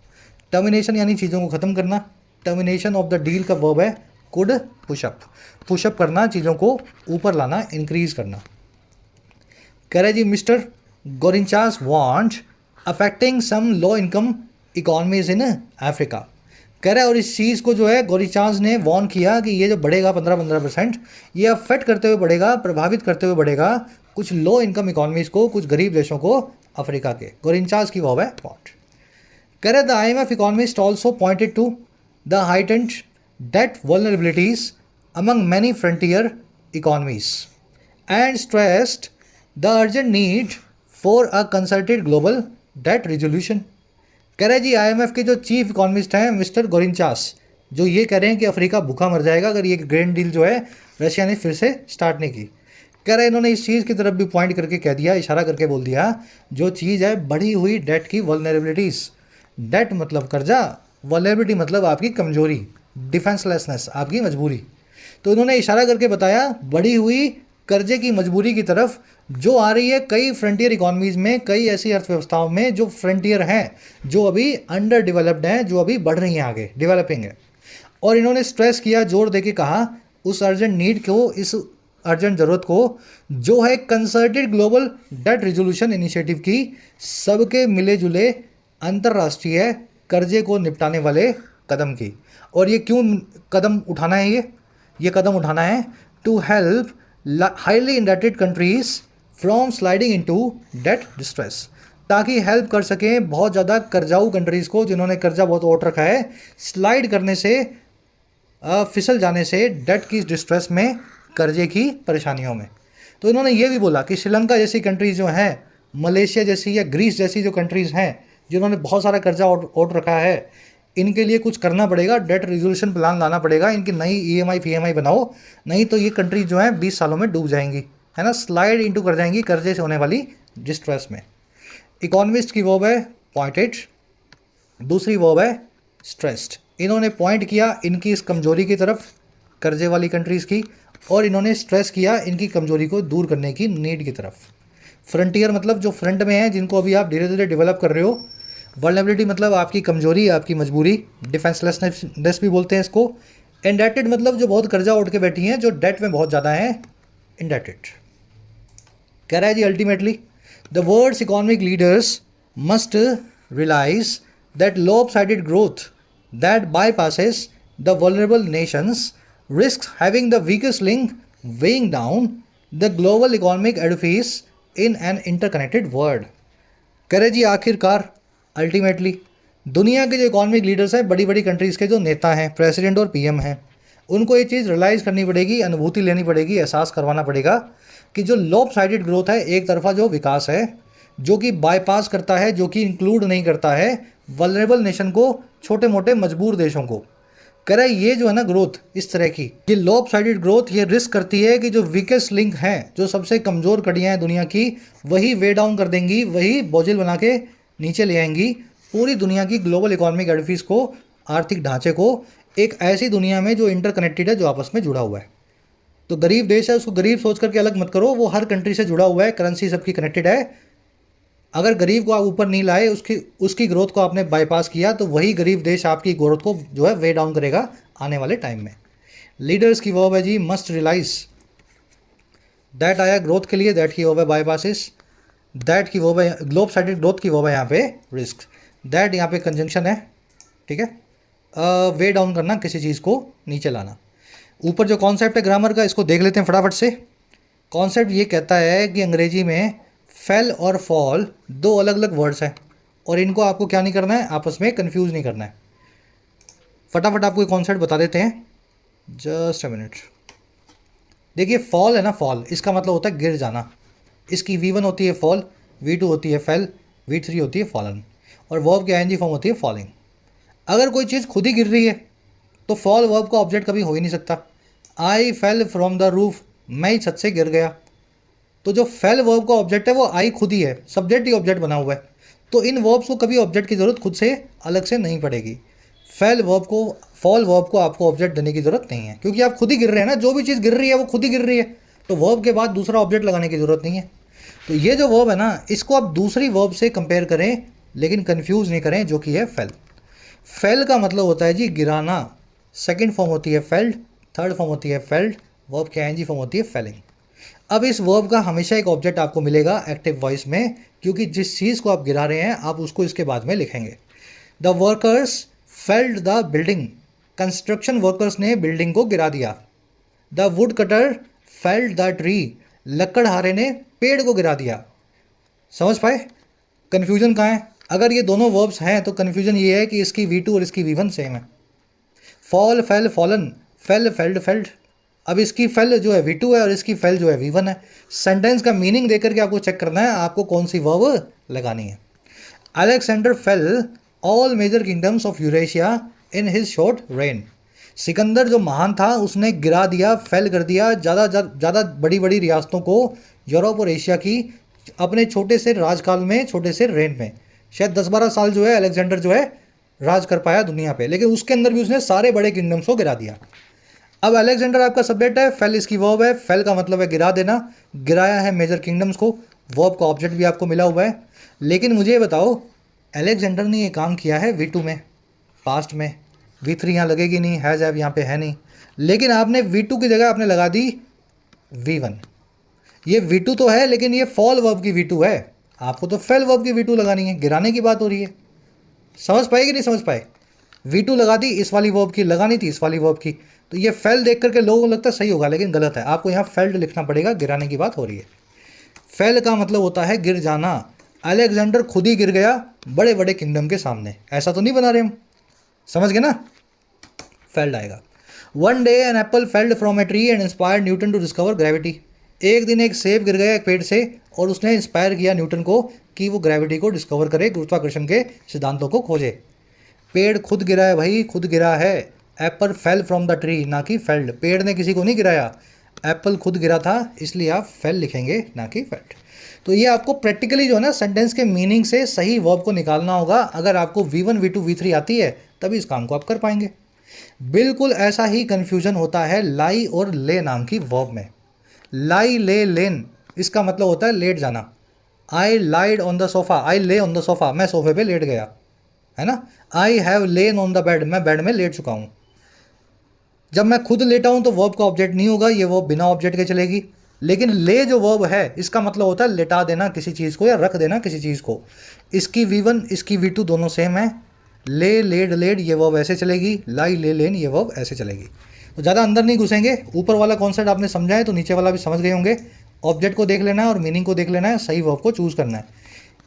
टर्मिनेशन यानी चीज़ों को ख़त्म करना। टर्मिनेशन ऑफ द डील का वर्ब है कुड पुशअप। पुशअप करना, चीज़ों को ऊपर लाना, इंक्रीज करना। कह रहे जी mister Gourinchas want affecting some low income economies in Africa. कह रहा है और इस चीज़ को जो है गोरिंचास ने वार्न किया कि ये जो बढ़ेगा 15% ये अफेक्ट करते हुए बढ़ेगा, प्रभावित करते हुए बढ़ेगा कुछ लो इनकम इकॉनमीज को, कुछ गरीब देशों को अफ्रीका के। गोरिंचास की वर्ब है वांट। कह रहे the IMF economist also pointed to the heightened debt vulnerabilities among many frontier economies and stressed the urgent need for a concerted global debt resolution। कह रहे जी IMF के जो चीफ इकोनॉमिस्ट हैं मिस्टर गोरिंचास, जो ये कह रहे हैं कि अफ्रीका भूखा मर जाएगा अगर ये ग्रेन डील जो है रशिया ने फिर से स्टार्ट नहीं की। कह रहे इन्होंने इस चीज़ की तरफ भी पॉइंट करके कह दिया, इशारा करके बोल दिया, जो चीज़ है बढ़ी हुई डेट की वल्नरेबिलिटीज़। डेट मतलब कर्जा, वल्नरेबिलिटी मतलब आपकी कमजोरी, डिफेंसलेसनेस, आपकी मजबूरी। तो इन्होंने इशारा करके बताया बढ़ी हुई कर्जे की मजबूरी की तरफ जो आ रही है कई फ्रंटियर इकॉनमीज़ में, कई ऐसी अर्थव्यवस्थाओं में जो फ्रंटियर हैं, जो अभी अंडर डेवलप्ड हैं, जो अभी बढ़ रही हैं आगे, डेवलपिंग है। और इन्होंने स्ट्रेस किया, जोर देके कहा उस अर्जेंट नीड को, इस अर्जेंट ज़रूरत को जो है concerted global debt resolution initiative की, सबके मिले जुले अंतर्राष्ट्रीय कर्जे को निपटाने वाले कदम की। और ये क्यों कदम उठाना है, ये कदम उठाना है to help highly indebted countries from sliding into debt distress, ताकि हेल्प कर सकें बहुत ज़्यादा कर्जाऊ कंट्रीज़ को, जिन्होंने कर्जा बहुत ओट रखा है, स्लाइड करने से, फिसल जाने से डेट की डिस्ट्रेस में, कर्जे की परेशानियों में। तो इन्होंने ये भी बोला कि श्रीलंका जैसी कंट्रीज़ जो हैं, मलेशिया जैसी या ग्रीस जैसी जो कंट्रीज़ हैं जिन्होंने बहुत सारा कर्जा ओट रखा है, इनके लिए कुछ करना पड़ेगा, डेट रिजोल्यूशन प्लान लाना पड़ेगा, इनकी नई EMI PMI बनाओ, नहीं तो ये कंट्रीज जो हैं 20 सालों में डूब जाएंगी, है ना, स्लाइड इनटू कर जाएंगी कर्जे से होने वाली डिस्ट्रेस में। इकोनॉमिस्ट की वर्ब है पॉइंटेड, दूसरी वर्ब है स्ट्रेस्ड। इन्होंने पॉइंट किया इनकी इस कमजोरी की तरफ, कर्जे वाली कंट्रीज़ की, और इन्होंने स्ट्रेस किया इनकी कमजोरी को दूर करने की नीड की तरफ। फ्रंटियर मतलब जो फ्रंट में है, जिनको अभी आप धीरे धीरे डेवलप कर रहे हो। वल्नरेबिलिटी मतलब आपकी कमजोरी, आपकी मजबूरी, डिफेंसलेसनेस भी बोलते हैं इसको। इंडेटेड मतलब जो बहुत कर्जा उठ के बैठी हैं, जो डेट में बहुत ज़्यादा हैं, इंडेटेड। कह रहा है जी ultimately the world's economic leaders must realise that lopsided growth that bypasses the vulnerable nations risks having the weakest link weighing down the global economic edifice in an interconnected world। कह रहे जी आखिरकार ultimately दुनिया के जो economic leaders हैं, बड़ी बड़ी countries के जो नेता हैं, प्रेसिडेंट और PM हैं, उनको ये चीज़ रियलाइज़ करनी पड़ेगी, अनुभूति लेनी पड़ेगी, एहसास करवाना पड़ेगा कि जो लॉप साइडेड ग्रोथ है, एक तरफा जो विकास है, जो कि बाईपास करता है, जो कि इंक्लूड नहीं करता है वल्नरेबल नेशन को, छोटे मोटे मजबूर देशों को। कह रहा है ये जो है ना ग्रोथ इस तरह की, ये लॉप साइडेड ग्रोथ ये रिस्क करती है कि जो वीकेस्ट लिंक हैं, जो सबसे कमज़ोर कड़ियाँ हैं दुनिया की, वही वे डाउन कर देंगी, वही बोझिल बना के नीचे ले आएंगी पूरी दुनिया की ग्लोबल इकोनॉमिक एडिफिस को, आर्थिक ढांचे को, एक ऐसी दुनिया में जो इंटरकनेक्टेड है, जो आपस में जुड़ा हुआ है। तो गरीब देश है, उसको गरीब सोच करके अलग मत करो, वो हर कंट्री से जुड़ा हुआ है, करेंसी सबकी कनेक्टेड है। अगर गरीब को आप ऊपर नहीं लाए, उसकी ग्रोथ को आपने बाईपास किया, तो वही गरीब देश आपकी ग्रोथ को जो है वे डाउन करेगा आने वाले टाइम में। लीडर्स की वर्ब है जी मस्ट रियलाइज, दैट आया ग्रोथ के लिए, दैट की वर्ब है बाईपासिस, दैट की वर्ब है ग्लोब साइडेड ग्रोथ की वर्ब है यहाँ पे रिस्क, दैट यहाँ पे कंजंक्शन है, ठीक है। वे डाउन करना, किसी चीज़ को नीचे लाना। ऊपर जो कॉन्सेप्ट है ग्रामर का, इसको देख लेते हैं फटाफट से। कॉन्सेप्ट ये कहता है कि अंग्रेजी में फेल और फॉल दो अलग अलग वर्ड्स हैं, और इनको आपको क्या नहीं करना है, आपस में कंफ्यूज नहीं करना है। फटाफट आपको कॉन्सेप्ट बता देते हैं, जस्ट अ मिनट। देखिए फॉल है ना, फॉल इसका मतलब होता है गिर जाना। इसकी V1 होती है फॉल, V2 होती है फेल, V3 होती है फॉलन, और वर्ब की ING फॉर्म होती है फॉलिंग। अगर कोई चीज़ खुद ही गिर रही है तो फॉल वर्ब का ऑब्जेक्ट कभी हो ही नहीं सकता। आई फेल फ्रॉम द रूफ, मैं ही छत से गिर गया, तो जो फेल वर्ब का ऑब्जेक्ट है वो आई खुद ही है, सब्जेक्ट ही ऑब्जेक्ट बना हुआ है। तो इन वर्ब्स को कभी ऑब्जेक्ट की ज़रूरत खुद से अलग से नहीं पड़ेगी। फेल वर्ब को, फॉल वर्ब को आपको ऑब्जेक्ट देने की ज़रूरत नहीं है, क्योंकि आप खुद ही गिर रहे हैं ना, जो भी चीज़ गिर रही है वो खुद ही गिर रही है, तो वर्ब के बाद दूसरा ऑब्जेक्ट लगाने की ज़रूरत नहीं है। तो ये जो वर्ब है ना, इसको आप दूसरी वर्ब से कंपेयर करें, लेकिन कन्फ्यूज़ नहीं करें, जो कि है फेल। फेल का मतलब होता है जी गिराना, सेकंड फॉर्म होती है फेल्ड, थर्ड फॉर्म होती है फेल्ड, वर्ब की ING फॉर्म होती है फेलिंग। अब इस वर्ब का हमेशा एक ऑब्जेक्ट आपको मिलेगा एक्टिव वॉइस में, क्योंकि जिस चीज़ को आप गिरा रहे हैं आप उसको इसके बाद में लिखेंगे। The workers felled the building, construction workers ने बिल्डिंग को गिरा दिया। The wood cutter felled the tree, लकड़हारे ने पेड़ को गिरा दिया। समझ पाए कन्फ्यूजन कहाँ है? अगर ये दोनों वर्ब्स हैं तो कन्फ्यूजन ये है कि इसकी V2 और इसकी V1 सेम है। Fall fail fallen, fail failed failed. अब इसकी फेल जो है V2 है और इसकी फेल जो है V1 है। सेंटेंस का मीनिंग देकर के आपको चेक करना है आपको कौन सी वर्ब लगानी है। Alexander fell all major kingdoms of Eurasia in his short reign. Sikandar जो महान था उसने गिरा दिया, फेल कर दिया ज़्यादा बड़ी बड़ी रियासतों को, यूरोप और एशिया की, अपने छोटे से राजकाल में, छोटे से रेन में। शायद 10-12 साल जो है अलेक्जेंडर जो है राज कर पाया दुनिया पे, लेकिन उसके अंदर भी उसने सारे बड़े किंगडम्स को गिरा दिया। अब अलेक्जेंडर आपका सब्जेक्ट है, फेल इसकी वर्ब है, फेल का मतलब है गिरा देना, गिराया है मेजर किंगडम्स को, वर्ब का ऑब्जेक्ट भी आपको मिला हुआ है। लेकिन मुझे ये बताओ अलेक्जेंडर ने ये काम किया है V2 में, पास्ट में, V3 यहाँ लगेगी नहीं, हैज़ हैव यहाँ पे है नहीं, लेकिन आपने V2 की जगह आपने लगा दी V1। ये V2 तो है लेकिन ये फॉल वर्ब की V2 है, आपको तो फेल वर्ब की V2 लगानी है, गिराने की बात हो रही है। समझ पाए कि नहीं समझ पाए? V2 लगा दी इस वाली वर्ब की, लगानी थी इस वाली वर्ब की, तो ये फेल देख करके लोगों को लगता है सही होगा, लेकिन गलत है। आपको यहाँ फेल्ड लिखना पड़ेगा, गिराने की बात हो रही है। फेल का मतलब होता है गिर जाना। अलेक्जेंडर खुद ही गिर गया बड़े बड़े किंगडम के सामने, ऐसा तो नहीं बना रहे हम, समझ गए ना? फेल्ड आएगा। One day an apple felled from a tree and inspired Newton to discover gravity. एक दिन एक सेब गिर गया एक पेड़ से और उसने इंस्पायर किया न्यूटन को कि वो ग्रेविटी को डिस्कवर करे, गुरुत्वाकर्षण के सिद्धांतों को खोजे। पेड़ खुद गिरा है भाई, खुद गिरा है। Apple fell from the tree, ना कि फेल्ड। पेड़ ने किसी को नहीं गिराया, एप्पल खुद गिरा था, इसलिए आप फेल लिखेंगे ना कि फेल्ड। तो ये आपको प्रैक्टिकली जो है ना सेंटेंस के मीनिंग से सही वर्ब को निकालना होगा। अगर आपको V1 V2 V3 आती है तभी इस काम को आप कर पाएंगे। बिल्कुल ऐसा ही कन्फ्यूजन होता है लाई और ले नाम की वर्ब में। लाई ले लेन, इसका मतलब होता है लेट जाना। आई लाइड ऑन द सोफ़ा, आई ले ऑन द सोफ़ा, मैं सोफे पे लेट गया, है ना। I have lane on the bed, मैं बेड में लेट चुका हूँ। जब मैं खुद लेटा हूँ तो वर्ब का ऑब्जेक्ट नहीं होगा, ये वर्ब बिना ऑब्जेक्ट के चलेगी। लेकिन ले जो वर्ब है इसका मतलब होता है लेटा देना किसी चीज़ को या रख देना किसी चीज़ को। इसकी V1 इसकी V2 दोनों सेम है। ले लेड लेड ये वर्ब ऐसे चलेगी, लाई ले लेन ये वर्ब ऐसे चलेगी। तो ज़्यादा अंदर नहीं घुसेंगे, ऊपर वाला कॉन्सेप्ट आपने समझा है तो नीचे वाला भी समझ गए होंगे। ऑब्जेक्ट को देख लेना है और मीनिंग को देख लेना है, सही वर्ब को चूज़ करना है।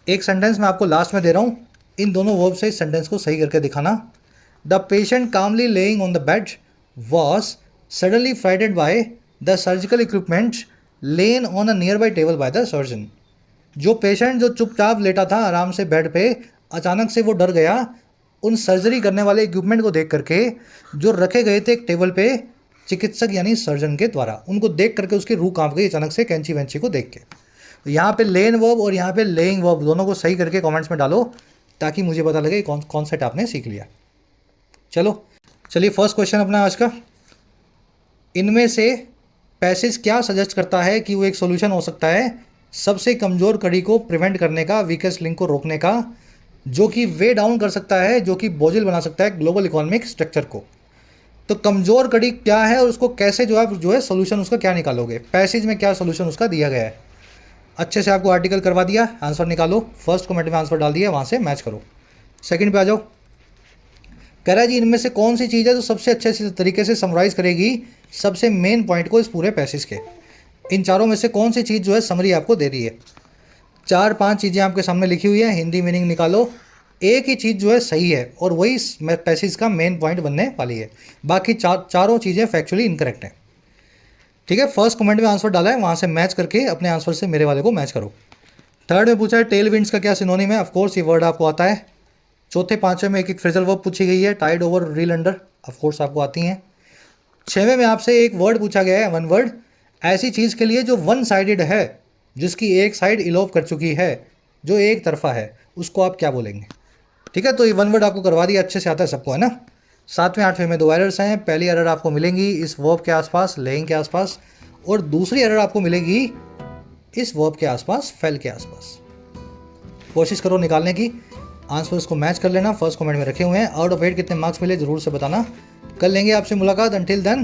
एक सेंटेंस मैं आपको लास्ट में दे रहा हूँ, इन दोनों वर्ब से इस सेंटेंस को सही करके दिखाना। The patient calmly lying on the bed was suddenly frightened by the surgical equipment lain on a nearby table by the surgeon. जो पेशेंट जो चुपचाप लेटा था आराम से बेड पे, अचानक से वो डर गया उन सर्जरी करने वाले इक्विपमेंट को देख करके जो रखे गए थे एक टेबल पे चिकित्सक यानी सर्जन के द्वारा। उनको देख करके उसकी रूह कांप गई अचानक से कैंची वैंची को देख के। तो यहाँ पे लेन वर्ब और यहाँ पे लेइंग वर्ब दोनों को सही करके कमेंट्स में डालो ताकि मुझे पता लगे कौन कॉन्सेप्ट आपने सीख लिया। चलिए फर्स्ट क्वेश्चन अपना आज का, इनमें से पैसेज क्या सजेस्ट करता है कि वो एक सॉल्यूशन हो सकता है सबसे कमज़ोर कड़ी को प्रिवेंट करने का, वीकेस्ट लिंक को रोकने का, जो कि वे डाउन कर सकता है, जो कि बोझिल बना सकता है ग्लोबल इकोनॉमिक स्ट्रक्चर को। तो कमज़ोर कड़ी क्या है और उसको कैसे जो है सोल्यूशन उसका क्या निकालोगे, पैसेज में क्या सोल्यूशन उसका दिया गया है। अच्छे से आपको आर्टिकल करवा दिया, आंसर निकालो। फर्स्ट कमेंट में आंसर डाल दिया, वहाँ से मैच करो। सेकंड पे आ जाओ। कह रहा है जी इनमें से कौन सी चीज़ है जो सबसे अच्छे तरीके से समराइज़ करेगी सबसे मेन पॉइंट को इस पूरे पैसेज के। इन चारों में से कौन सी चीज़ जो है समरी आपको दे रही है। 4-5 चीज़ें आपके सामने लिखी हुई हैं, हिंदी मीनिंग निकालो। एक ही चीज़ जो है सही है और वही इस पैसेज का मेन पॉइंट बनने वाली है, बाकी चारों चीज़ें फैक्चुअली इनकरेक्ट हैं। ठीक है, फर्स्ट कमेंट में आंसर डाला है, वहाँ से मैच करके अपने आंसर से मेरे वाले को मैच करो। थर्ड में पूछा है टेल विंड्स का क्या सिनोनिम है। ऑफकोर्स ये वर्ड आपको आता है। चौथे पाँचवें में एक फ्रेजल वर्ब पूछी गई है, tide over reel under, of course आपको आती हैं। छवें में आपसे एक वर्ड पूछा गया है, वन वर्ड, ऐसी चीज़ के लिए जो वन साइडेड है, जिसकी एक साइड इलोप कर चुकी है, जो एक तरफा है, उसको आप क्या बोलेंगे। ठीक है, तो ये वन वर्ड आपको करवा दिया, अच्छे से आता है सबको, है ना। 7वें 8वें में 2 एरर्स हैं। पहली एरर आपको मिलेंगी इस वर्ब के आसपास, लेइंग के आसपास, और दूसरी एरर आपको मिलेगी इस वर्ब के आसपास, फेल के आसपास। कोशिश करो निकालने की, आंसर को मैच कर लेना। फर्स्ट कमेंट में रखे हुए हैं। आउट ऑफ 8 कितने मार्क्स मिले जरूर से बताना। कल लेंगे आपसे मुलाकात। Until then